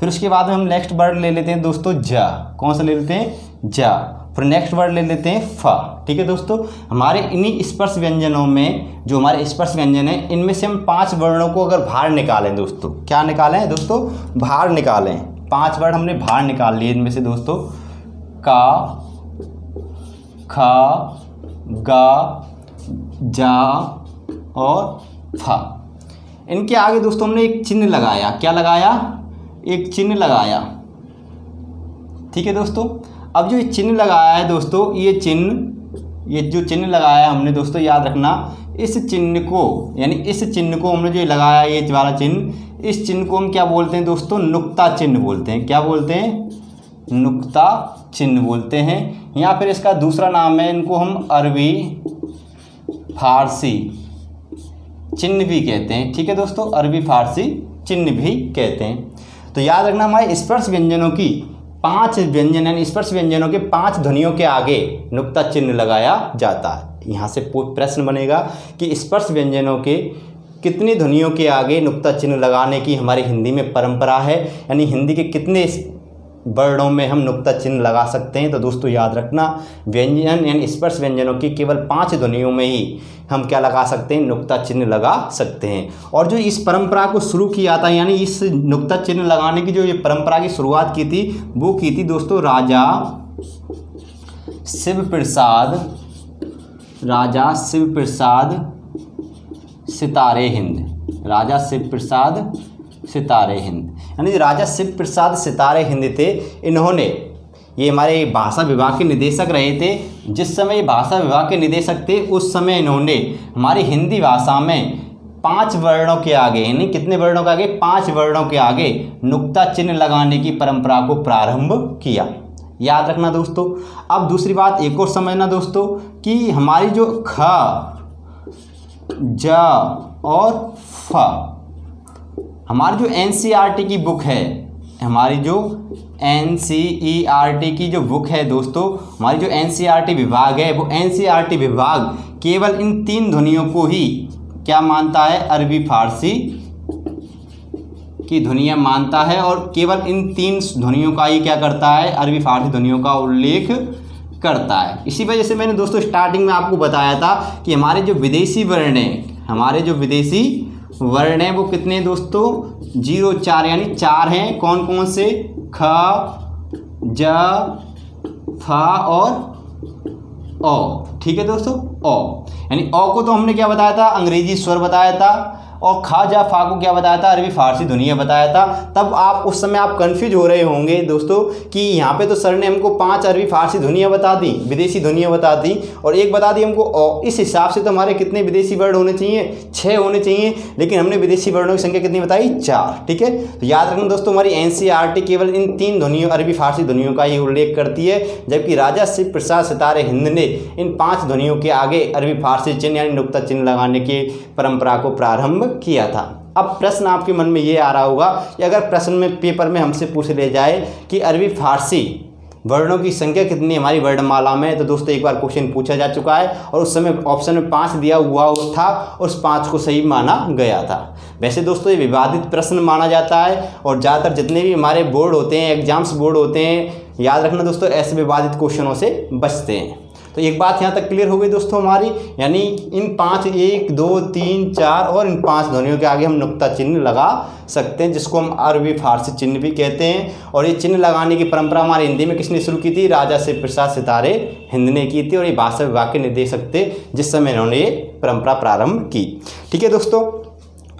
फिर उसके बाद में हम नेक्स्ट वर्ड ले लेते हैं दोस्तों जा। कौन सा ले लेते हैं, जा। फिर नेक्स्ट वर्ड ले लेते हैं फा। ठीक है दोस्तों। हमारे इन्हीं स्पर्श व्यंजनों में, जो हमारे स्पर्श व्यंजन हैं, इनमें से हम 5 वर्णों को अगर बाहर निकालें दोस्तों, क्या निकालें दोस्तों, बाहर निकालें। 5 वर्ड हमने बाहर निकाल लिए इनमें से दोस्तों, का, खा, गा, जा और फा। इनके आगे दोस्तों हमने एक चिन्ह लगाया। क्या लगाया, एक चिन्ह लगाया। ठीक है दोस्तों। अब जो ये चिन्ह लगाया है दोस्तों, ये जो चिन्ह लगाया हमने दोस्तों, याद रखना इस चिन्ह को, यानी इस चिन्ह को हमने जो लगाया ये वाला चिन्ह, इस चिन्ह को हम क्या बोलते हैं दोस्तों, नुक्ता चिन्ह बोलते हैं। क्या बोलते हैं, नुक्ता चिन्ह बोलते हैं। या फिर इसका दूसरा नाम है, इनको हम अरबी फारसी चिन्ह भी कहते हैं। ठीक है दोस्तों, अरबी फारसी चिन्ह भी कहते हैं। तो याद रखना हमारे स्पर्श व्यंजनों की 5 व्यंजन, यानी स्पर्श व्यंजनों के 5 ध्वनियों के आगे नुक्ता चिन्ह लगाया जाता है। यहाँ से प्रश्न बनेगा कि स्पर्श व्यंजनों के कितनी ध्वनियों के आगे नुक्ता चिन्ह लगाने की हमारी हिंदी में परंपरा है, यानी हिंदी के कितने वर्णों में हम नुक्ता चिन्ह लगा सकते हैं। तो दोस्तों याद रखना, व्यंजन यानी स्पर्श व्यंजनों की केवल 5 ध्वनियों में ही हम क्या लगा सकते हैं, नुक्ता चिन्ह लगा सकते हैं। और जो इस परंपरा को शुरू किया था, यानी इस नुक्ता चिन्ह लगाने की जो ये परंपरा की शुरुआत की थी, वो की थी दोस्तों राजा शिव प्रसाद सितारे हिंद। राजा शिव प्रसाद सितारे हिंद, यानी राजा शिव प्रसाद सितारे हिंद थे। इन्होंने, ये हमारे भाषा विभाग के निदेशक रहे थे। जिस समय ये भाषा विभाग के निदेशक थे, उस समय इन्होंने हमारी हिंदी भाषा में 5 वर्णों के आगे, यानी कितने वर्णों के आगे, 5 वर्णों के आगे नुक्ता चिन्ह लगाने की परंपरा को प्रारंभ किया। याद रखना दोस्तों। अब दूसरी बात एक और समझना दोस्तों, कि हमारी जो ख, जा और फा, हमारी जो NCERT की बुक है, हमारी जो NCERT की जो बुक है दोस्तों, हमारी जो NCERT विभाग है, वो NCERT विभाग केवल इन 3 ध्वनियों को ही क्या मानता है, अरबी फारसी की ध्वनियाँ मानता है, और केवल इन 3 ध्वनियों का ही क्या करता है, अरबी फारसी ध्वनियों का उल्लेख करता है। इसी वजह से मैंने दोस्तों स्टार्टिंग में आपको बताया था कि हमारे जो विदेशी वर्ण हैं, हमारे जो विदेशी वर्ण हैं वो कितने दोस्तों, 0 4 यानी 4 हैं। कौन कौन से, ख, ज, फ और ओ। ठीक है दोस्तों, ओ यानी ओ को तो हमने क्या बताया था, अंग्रेजी स्वर बताया था, और खा जा फा को क्या बताया था, अरबी फारसी ध्वनियाँ बताया था। तब आप उस समय आप कंफ्यूज हो रहे होंगे दोस्तों कि यहाँ पे तो सर ने हमको 5 अरबी फारसी ध्वनियाँ बता दी, विदेशी ध्वनियाँ बता दी, और एक बता दी हमको ओ। इस हिसाब से तो हमारे कितने विदेशी वर्ण होने चाहिए, 6 होने चाहिए, लेकिन हमने विदेशी वर्णों की संख्या कितनी बताई, 4। ठीक है, तो याद रखना दोस्तों, हमारी NCERT केवल इन 3 ध्वनियों, अरबी फारसी ध्वनियों का ही उल्लेख करती है, जबकि राजा शिव प्रसाद सितारे हिंद ने इन 5 ध्वनियों के आगे अरबी फारसी चिन्ह यानी नुक्ता चिन्ह लगाने की परंपरा को प्रारंभ किया था। अब प्रश्न आपके मन में ये आ रहा होगा कि अगर प्रश्न में पेपर में हमसे पूछ ले जाए कि अरबी फारसी वर्णों की संख्या कितनी हमारी वर्णमाला में, तो दोस्तों एक बार क्वेश्चन पूछा जा चुका है और उस समय ऑप्शन में 5 दिया हुआ था, उस 5 को सही माना गया था। वैसे दोस्तों ये विवादित प्रश्न माना जाता है, और ज़्यादातर जितने भी हमारे बोर्ड होते हैं, एग्जाम्स बोर्ड होते हैं, याद रखना दोस्तों, ऐसे विवादित क्वेश्चनों से बचते हैं। तो एक बात यहाँ तक क्लियर हो गई दोस्तों हमारी, यानी इन 5 1 2 3 4 और इन 5 ध्वनियों के आगे हम नुक्ता चिन्ह लगा सकते हैं, जिसको हम अरबी फारसी चिन्ह भी कहते हैं। और ये चिन्ह लगाने की परंपरा हमारे हिंदी में किसने शुरू की थी, राजा शिव प्रसाद सितारे हिंद ने की थी, और ये भाषा विभाग के निर्देशक थे जिस समय इन्होंने ये परंपरा प्रारंभ की। ठीक है दोस्तों,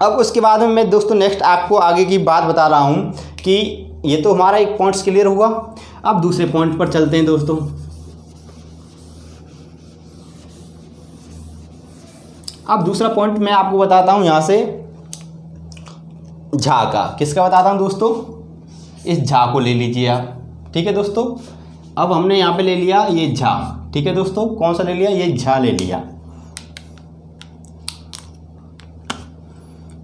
अब उसके बाद में मैं दोस्तों नेक्स्ट आपको आगे की बात बता रहा हूँ कि ये तो हमारा एक पॉइंट्स क्लियर हुआ। अब दूसरे पॉइंट पर चलते हैं दोस्तों। अब दूसरा पॉइंट मैं आपको बताता हूँ यहाँ से झा का, किसका बताता हूँ दोस्तों, इस झा को ले लीजिए आप। ठीक है दोस्तों, अब हमने यहाँ पे ले लिया ये झा। ठीक है दोस्तों, कौन सा ले लिया, ये झा ले लिया,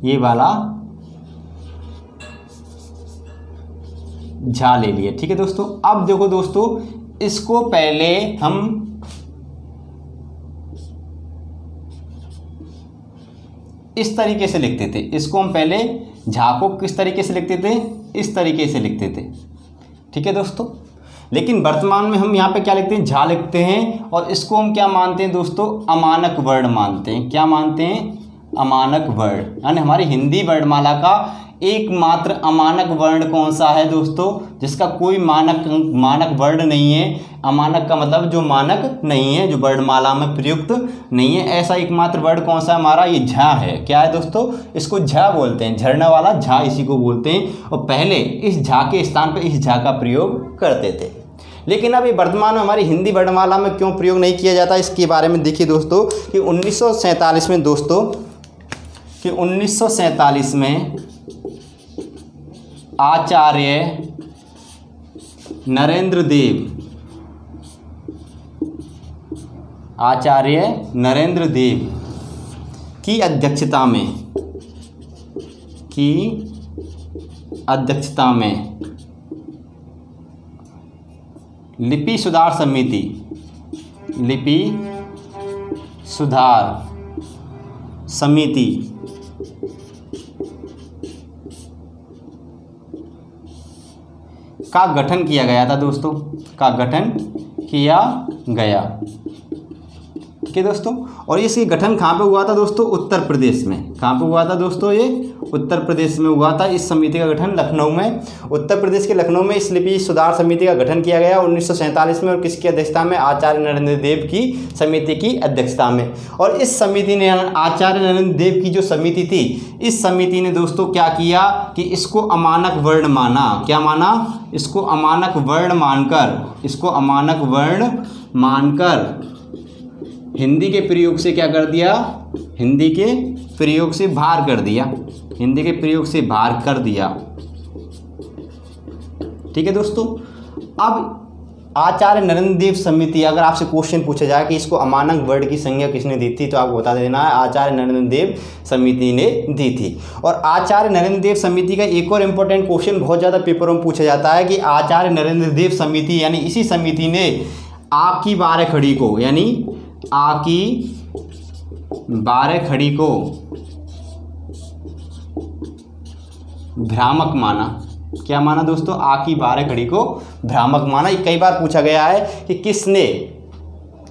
ये वाला झा ले लिया। ठीक है दोस्तों, अब देखो दोस्तों, इसको पहले हम इस तरीके से लिखते थे, इसको हम पहले झा को किस तरीके से लिखते थे, इस तरीके से लिखते थे। ठीक है दोस्तों, लेकिन वर्तमान में हम यहाँ पे क्या लिखते हैं, झा लिखते हैं, और इसको हम क्या मानते हैं दोस्तों, अमानक वर्ण मानते हैं। क्या मानते हैं, अमानक वर्ण, यानी हमारी हिंदी वर्णमाला का एकमात्र अमानक वर्ण कौन सा है दोस्तों, जिसका कोई मानक वर्ण नहीं है। अमानक का मतलब जो मानक नहीं है, जो वर्णमाला में प्रयुक्त नहीं है, ऐसा एकमात्र वर्ण कौन सा हमारा, ये झा है। क्या है दोस्तों, इसको झा बोलते हैं, झरना वाला झा इसी को बोलते हैं, और पहले इस झा के स्थान पर इस झा का प्रयोग करते थे। लेकिन अब ये वर्तमान में हमारी हिंदी वर्णमाला में क्यों प्रयोग नहीं किया जाता, इसके बारे में देखिए दोस्तों कि 1947 में दोस्तों, कि 1947 में आचार्य नरेंद्र देव की अध्यक्षता में लिपि सुधार समिति का गठन किया गया था दोस्तों, का गठन किया गया। ठीक है दोस्तों, और इसकी गठन कहाँ पे हुआ था दोस्तों, उत्तर प्रदेश में। कहाँ पे हुआ था दोस्तों, ये उत्तर प्रदेश में हुआ था। इस समिति का गठन लखनऊ में, उत्तर प्रदेश के लखनऊ में इस लिपि सुधार समिति का गठन किया गया 1947 में, और किसकी अध्यक्षता में, आचार्य नरेंद्र देव की समिति की अध्यक्षता में। और इस समिति ने, आचार्य नरेंद्र देव की जो समिति थी, इस समिति ने दोस्तों क्या किया कि इसको अमानक वर्ण माना। क्या माना, इसको अमानक वर्ण मानकर हिंदी के प्रयोग से क्या कर दिया, हिंदी के प्रयोग से बाहर कर दिया। ठीक है दोस्तों, अब आचार्य नरेंद्र देव समिति, अगर आपसे क्वेश्चन पूछा जाए कि इसको अमानक वर्ड की संज्ञा किसने दी थी, तो आपको बता देना है आचार्य नरेंद्र देव समिति ने दी थी। और आचार्य नरेंद्र देव समिति का एक और इम्पोर्टेंट क्वेश्चन बहुत ज़्यादा पेपरों में पूछा जाता है कि आचार्य नरेंद्र देव समिति यानी इसी समिति ने आ की 12 खड़ी को, यानी आ की 12 खड़ी को भ्रामक माना। क्या माना दोस्तों? आ की 12 खड़ी को भ्रामक माना। ये कई बार पूछा गया है कि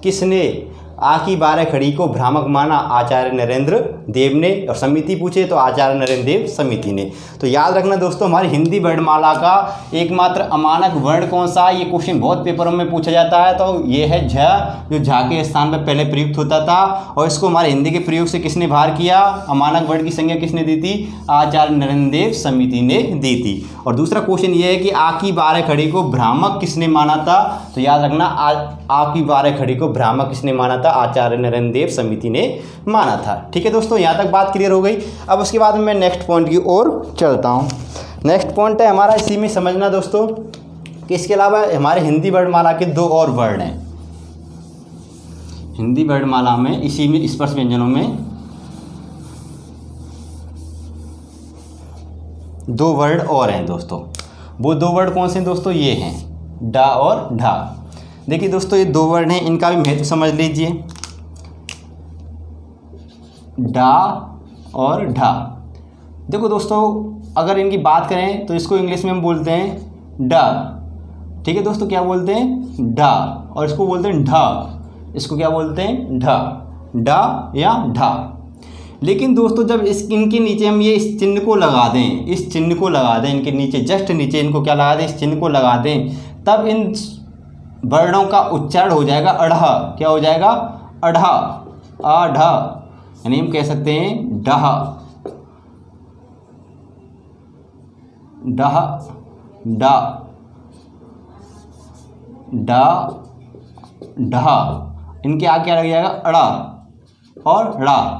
किसने आ की 12 खड़ी को भ्रामक माना? आचार्य नरेंद्र देव ने। और समिति पूछे तो आचार्य नरेंद्र देव समिति ने। तो याद रखना दोस्तों, हमारी हिंदी वर्णमाला का एकमात्र अमानक वर्ण कौन सा है? ये क्वेश्चन बहुत पेपरों में पूछा जाता है। तो ये है झ, जो झा के स्थान पर पहले प्रयुक्त होता था, और इसको हमारे हिंदी के प्रयोग से किसने बाहर किया? अमानक वर्ण की संज्ञा किसने दी थी? आचार्य नरेंद्र देव समिति ने दी थी। और दूसरा क्वेश्चन ये है कि आ की 12 खड़ी को भ्रामक किसने माना था? तो याद रखना, आ की 12 खड़ी को भ्रामक किसने माना था? आचार्य नरेंद्र देव समिति ने माना था। ठीक है दोस्तों, यहाँ तक बात क्लियर हो गई। अब उसके बाद मैं नेक्स्ट पॉइंट की ओर चलता हूँ। नेक्स्ट पॉइंट है हमारा, इसी में समझना दोस्तों कि इसके अलावा हमारे हिंदी वर्णमाला के 2 और वर्ण हैं। हिंदी वर्णमाला में इसी में स्पर्श व्यंजनों में 2 वर्ण और हैं दोस्तों। वो 2 वर्ण कौन से हैं दोस्तों? ये हैं डा और ढा। देखिए दोस्तों, ये 2 वर्ण हैं, इनका भी महत्व समझ लीजिए। डा और ढा। देखो दोस्तों, अगर इनकी बात करें तो इसको इंग्लिश में हम बोलते हैं डा। ठीक है दोस्तों, क्या बोलते हैं? डा। और इसको बोलते हैं ढा। इसको क्या बोलते हैं? ढा। डा या ढा। लेकिन दोस्तों, जब इनके नीचे हम ये इस चिन्ह को लगा दें, इस चिन्ह को लगा दें, इनके नीचे जस्ट नीचे इनको क्या लगा दें? इस चिन्ह को लगा दें, तब इन वर्णों का उच्चारण हो जाएगा अढ़ा। क्या हो जाएगा? अढ़ा। आढ़ा, यानी हम कह सकते हैं डहा। डहा, डा, डा, ढा। इनके आगे क्या लग जाएगा? अड़ा और ड़ा।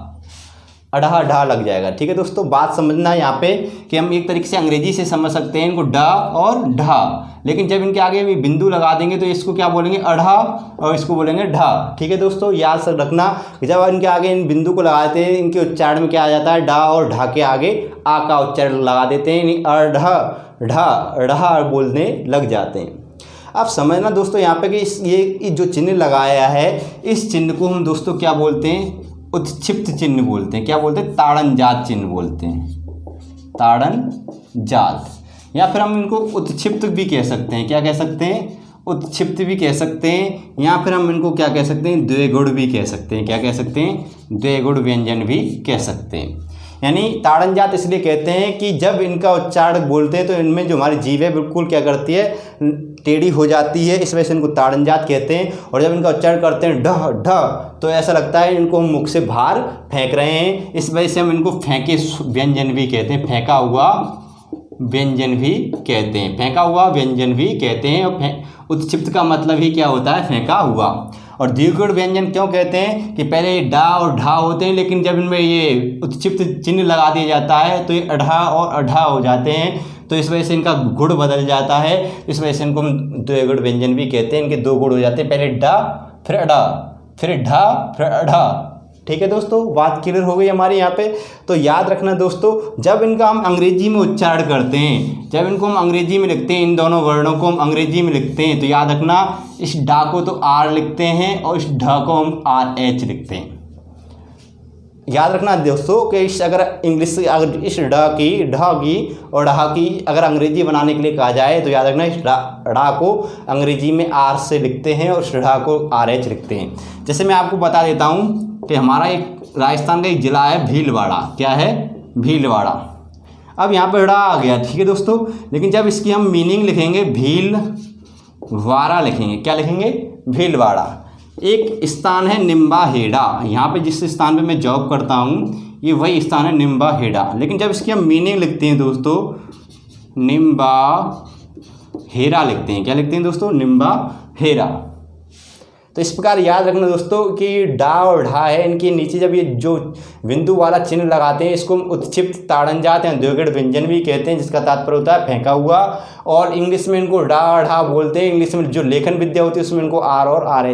अढ़ा ढा लग जाएगा। ठीक है दोस्तों, बात समझना है यहाँ पे कि हम एक तरीके से अंग्रेजी से समझ सकते हैं इनको डा और ढा, लेकिन जब इनके आगे भी बिंदु लगा देंगे तो इसको क्या बोलेंगे? अढ़ा, और इसको बोलेंगे ढा। ठीक है दोस्तों, याद से रखना कि जब इनके आगे इन बिंदु को लगाते हैं, इनके उच्चारण में क्या आ जाता है? डा और ढा के आगे आ का उच्चारण लगा देते हैं, यानी अढ़ा, ढा, अढ़ा बोलने लग जाते हैं। अब समझना दोस्तों यहाँ पे कि ये जो चिन्ह लगाया है, इस चिन्ह को हम दोस्तों क्या बोलते हैं? उत्क्षिप्त चिन्ह बोलते हैं। क्या बोलते हैं? ताड़नजात चिन्ह बोलते हैं। ताड़नजात, या फिर हम इनको उत्क्षिप्त भी कह सकते हैं। क्या कह सकते हैं? उत्क्षिप्त भी कह सकते हैं, या फिर हम इनको क्या कह सकते हैं? द्विगुण भी कह सकते हैं। क्या कह सकते हैं? द्विगुण व्यंजन भी कह सकते हैं। यानी ताड़नजात इसलिए कहते हैं कि जब इनका उच्चारण बोलते हैं तो इनमें जो हमारी जीभ है बिल्कुल क्या करती है? टेढ़ी हो जाती है, इस वजह से इनको ताड़नजात कहते हैं। और जब इनका उच्चारण करते हैं ढ ढ, तो ऐसा लगता है इनको हम मुख से बाहर फेंक रहे हैं, इस वजह से हम इनको फेंके व्यंजन भी कहते हैं। फेंका हुआ व्यंजन भी कहते हैं। फेंका हुआ व्यंजन भी कहते हैं। और उत्क्षिप्त का मतलब ही क्या होता है? फेंका हुआ। और द्विगुण व्यंजन क्यों कहते हैं? कि पहले डा और ढा होते हैं, लेकिन जब इनमें ये उत्क्षिप्त चिन्ह लगा दिया जाता है तो ये अढ़ा और अढ़ा हो जाते हैं, तो इस वजह से इनका गुण बदल जाता है। इस वजह से इनको हम द्विगुण व्यंजन भी कहते हैं। इनके 2 गुण हो जाते हैं, पहले डा फिर अढ़ा, फिर ढा फिर अढ़ा। ठीक है दोस्तों, बात क्लियर हो गई हमारे यहाँ पे। तो याद रखना दोस्तों, जब इनका हम अंग्रेजी में उच्चारण करते हैं, जब इनको हम अंग्रेजी में लिखते हैं, इन दोनों वर्णों को हम अंग्रेजी में लिखते हैं, तो याद रखना इस डा को तो आर लिखते हैं और इस ढ को हम आर एच लिखते हैं। याद रखना दोस्तों कि इस अगर इंग्लिश अगर इस ढ की और ढा की अगर अंग्रेजी बनाने के लिए कहा जाए तो याद रखना इस ढा को अंग्रेजी में आर से लिखते हैं और इस ढा को आर एच लिखते हैं। जैसे मैं आपको बता देता हूँ कि हमारा एक राजस्थान का एक ज़िला है भीलवाड़ा। क्या है? भीलवाड़ा। अब यहाँ पर ड़ा आ गया, ठीक है दोस्तों, लेकिन जब इसकी हम मीनिंग लिखेंगे भीलवाड़ा लिखेंगे। क्या लिखेंगे? भीलवाड़ा। एक स्थान है निम्बाहेड़ा, यहाँ पे जिस स्थान पे मैं जॉब करता हूँ ये वही स्थान है निम्बाहेड़ा, लेकिन जब इसकी हम मीनिंग लिखते हैं दोस्तों निम्बाहेड़ा लिखते हैं। क्या लिखते हैं दोस्तों? निम्बाहेड़ा। तो इस प्रकार याद रखना दोस्तों कि डा और ढा है, इनके नीचे जब ये जो बिंदु वाला चिन्ह लगाते हैं इसको उत्क्षिप्त ताड़नजात या द्विगुण व्यंजन भी कहते हैं, जिसका तात्पर्य होता है फेंका हुआ। और इंग्लिश में इनको डा ढा बोलते हैं। इंग्लिश में जो लेखन विद्या होती है उसमें इनको आर और आर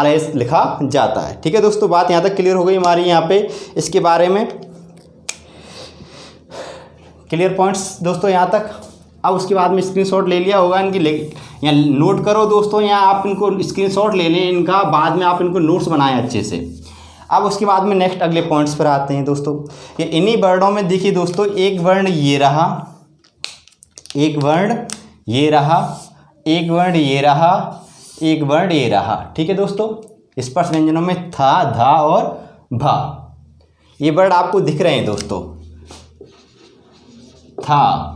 एस लिखा जाता है। ठीक है दोस्तों, बात यहाँ तक क्लियर हो गई हमारी यहाँ पे इसके बारे में। क्लियर पॉइंट्स दोस्तों यहाँ तक। अब उसके बाद में स्क्रीनशॉट ले लिया होगा इनकी, यहाँ नोट करो दोस्तों, यहाँ आप इनको स्क्रीनशॉट ले लें इनका, बाद में आप इनको नोट्स बनाएं अच्छे से। अब उसके बाद में नेक्स्ट अगले पॉइंट्स पर आते हैं दोस्तों। ये इन्हीं वर्णों में देखिए दोस्तों, एक वर्ण ये रहा, एक वर्ण ये रहा, एक वर्ण ये रहा, एक वर्ण ये रहा। ठीक है दोस्तों, स्पर्श व्यंजनों में था, धा और भा, ये वर्ण आपको दिख रहे हैं दोस्तों, था,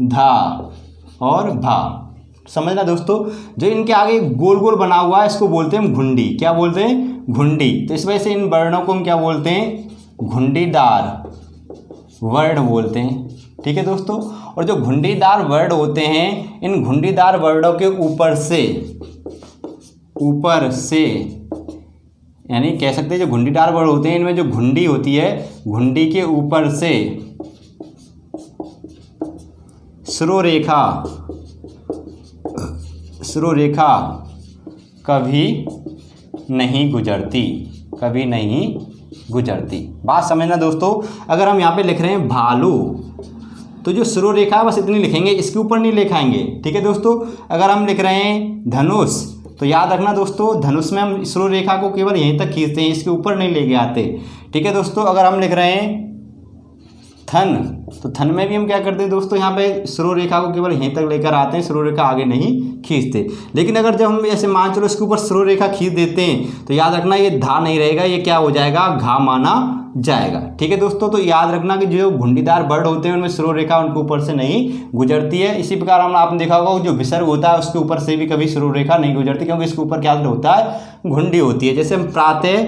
धा और भा। समझना दोस्तों, जो इनके आगे गोल गोल बना हुआ है इसको बोलते हैं घुंडी। क्या बोलते हैं? घुंडी। तो इस वजह से इन वर्णों को हम क्या बोलते हैं? घुंडीदार वर्ण बोलते हैं। ठीक है दोस्तों, और जो घुंडीदार वर्ण होते हैं, इन घुंडीदार वर्णों के ऊपर से यानी कह सकते हैं जो घुंडीदार वर्ण होते हैं इनमें जो घुंडी होती है, घुंडी के ऊपर से श्रोरेखा कभी नहीं गुजरती, कभी नहीं गुजरती। बात समझना दोस्तों, अगर हम यहाँ पे लिख रहे हैं भालू, तो जो श्रोरेखा बस इतनी लिखेंगे, इसके ऊपर नहीं लिखाएंगे। ठीक है दोस्तों, अगर हम लिख रहे हैं धनुष, तो याद रखना दोस्तों, धनुष में हम श्रोरेखा को केवल यहीं तक खींचते हैं, इसके ऊपर नहीं लेके आते। ठीक है दोस्तों, अगर हम लिख रहे हैं थन, तो थन में भी हम क्या करते हैं दोस्तों, यहाँ पे श्रोरेखा को केवल यहीं तक लेकर आते हैं, श्रोरेखा आगे नहीं खींचते। लेकिन अगर जब हम ऐसे मान चलो इसके ऊपर श्रोरेखा खींच देते हैं, तो याद रखना ये धा नहीं रहेगा, ये क्या हो जाएगा? घा माना जाएगा। ठीक है दोस्तों, तो याद रखना कि जो घुंडीदार वर्ण होते हैं उनमें श्रोरेखा उनके ऊपर से नहीं गुजरती है। इसी प्रकार हम आपने देखा होगा जो विसर्ग होता है उसके ऊपर से भी कभी श्रोरेखा नहीं गुजरती, क्योंकि इसके ऊपर क्या होता है? घुंडी होती है। जैसे हम प्रातः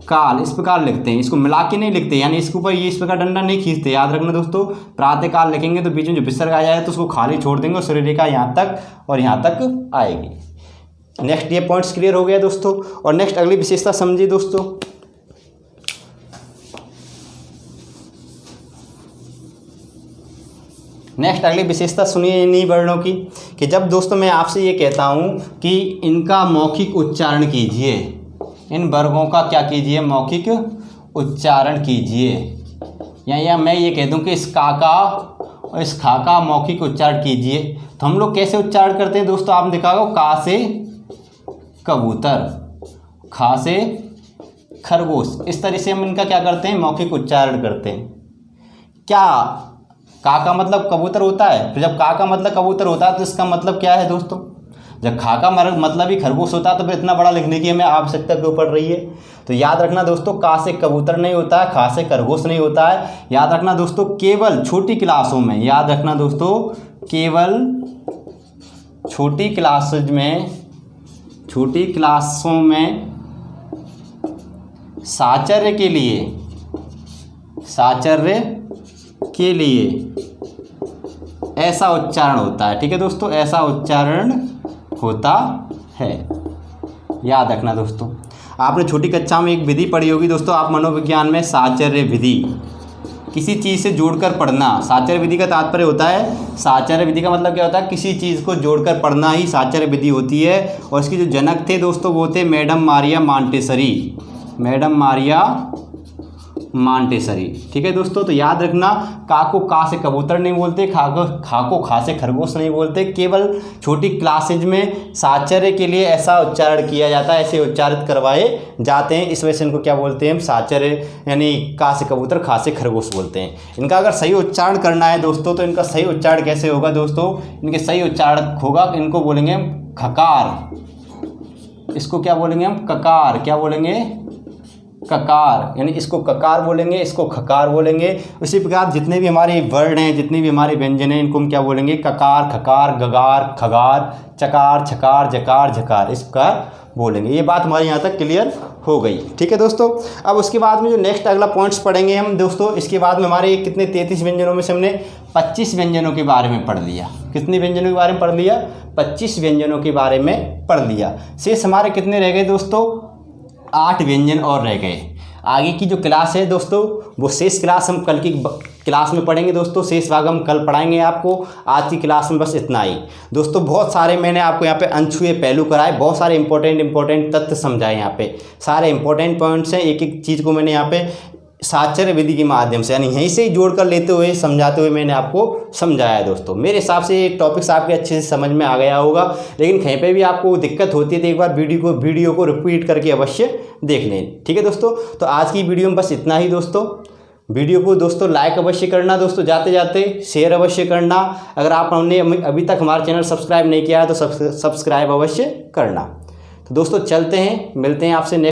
काल इस प्रकार लिखते हैं, इसको मिला के नहीं लिखते, यानी इसके ऊपर ये इस प्रकार डंडा नहीं खींचते। याद रखना दोस्तों, प्रातः काल लिखेंगे तो बीच में जो विसर्ग आ जाए तो उसको खाली छोड़ देंगे और श्रोरेखा यहाँ तक और यहाँ तक आएगी। नेक्स्ट ये पॉइंट्स क्लियर हो गया दोस्तों। और नेक्स्ट अगली विशेषता समझिए दोस्तों। नेक्स्ट अगली विशेषता सुनिए इन्हीं वर्णों की, कि जब दोस्तों मैं आपसे ये कहता हूँ कि इनका मौखिक उच्चारण कीजिए, इन वर्गों का क्या कीजिए? मौखिक उच्चारण कीजिए। या मैं ये कह दूं कि इस काका और इस खा का मौखिक उच्चारण कीजिए, तो हम लोग कैसे उच्चारण करते हैं दोस्तों? आपने देखा होगा, का से कबूतर, खा से खरगोश, इस तरह से हम इनका क्या करते हैं? मौखिक उच्चारण करते हैं। क्या का मतलब कबूतर होता है? तो जब का मतलब कबूतर होता है तो इसका मतलब क्या है दोस्तों? जब खा का मतलब ही खरगोश होता है तो फिर इतना बड़ा लिखने की हमें आवश्यकता क्यों पड़ रही है? तो याद रखना दोस्तों, का से कबूतर नहीं होता है, खा से खरगोश नहीं होता है। याद रखना दोस्तों, केवल छोटी क्लासों में, याद रखना दोस्तों, केवल छोटी क्लासों में साचर्य के लिए ऐसा उच्चारण होता है। ठीक है दोस्तों, ऐसा उच्चारण होता है। याद रखना दोस्तों, आपने छोटी कक्षा में एक विधि पढ़ी होगी दोस्तों, आप मनोविज्ञान में, साचर्य विधि, किसी चीज़ से जोड़कर पढ़ना। साचर्य विधि का तात्पर्य होता है, साचर्य विधि का मतलब क्या होता है? किसी चीज़ को जोड़कर पढ़ना ही साचर्य विधि होती है। और इसके जो जनक थे दोस्तों वो थे madam Maria Montessori, madam Maria Montessori. ठीक है दोस्तों, तो याद रखना, का को का से कबूतर नहीं बोलते, खा को खा से खरगोश नहीं बोलते, केवल छोटी क्लासेज में साचर्य के लिए ऐसा उच्चारण किया जाता है, ऐसे उच्चारित करवाए जाते हैं। इस वजह से इनको क्या बोलते हैं? हम साचर्य, यानी का से कबूतर खा से खरगोश बोलते हैं। इनका अगर सही उच्चारण करना है दोस्तों, तो इनका सही उच्चारण कैसे होगा दोस्तों? इनके सही उच्चारण होगा, इनको बोलेंगे हम खकार, इसको क्या बोलेंगे हम? ककार। क्या बोलेंगे? ककार, यानी इसको ककार बोलेंगे, इसको खकार बोलेंगे। उसी प्रकार जितने भी हमारे वर्ण हैं, जितने भी हमारे व्यंजन हैं, इनको हम क्या बोलेंगे? ककार, खकार, गगार, खगार, चकार, छकार, जकार, झकार, इस प्रकार बोलेंगे। ये बात हमारे यहाँ तक क्लियर हो गई। ठीक है दोस्तों, अब उसके बाद में जो नेक्स्ट अगला पॉइंट्स पढ़ेंगे हम दोस्तों, इसके बाद में हमारे कितने 33 व्यंजनों में से हमने 25 व्यंजनों के बारे में पढ़ लिया। कितने व्यंजनों के बारे में पढ़ लिया? 25 व्यंजनों के बारे में पढ़ लिया। शेष हमारे कितने रह गए दोस्तों? 8 व्यंजन और रह गए। आगे की जो क्लास है दोस्तों, वो शेष क्लास हम कल की क्लास में पढ़ेंगे दोस्तों। शेष भाग हम कल पढ़ाएंगे आपको। आज की क्लास में बस इतना ही दोस्तों। बहुत सारे मैंने आपको यहाँ पे अनछुए पहलू कराए, बहुत सारे इंपॉर्टेंट तथ्य समझाए। यहाँ पे सारे इंपॉर्टेंट पॉइंट्स हैं। एक एक चीज़ को मैंने यहाँ पे साक्षर विधि के माध्यम से, यानी यहीं से ही जोड़कर लेते हुए, समझाते हुए मैंने आपको समझाया है दोस्तों। मेरे हिसाब से ये टॉपिक्स आपके अच्छे से समझ में आ गया होगा, लेकिन कहीं पे भी आपको दिक्कत होती है तो एक बार वीडियो को रिपीट करके अवश्य देख लें। ठीक है दोस्तों, तो आज की वीडियो में बस इतना ही दोस्तों। वीडियो को दोस्तों लाइक अवश्य करना दोस्तों, जाते जाते शेयर अवश्य करना। अगर आपने अभी तक हमारा चैनल सब्सक्राइब नहीं किया है तो सब्सक्राइब अवश्य करना। तो दोस्तों चलते हैं, मिलते हैं आपसे नेक्स्ट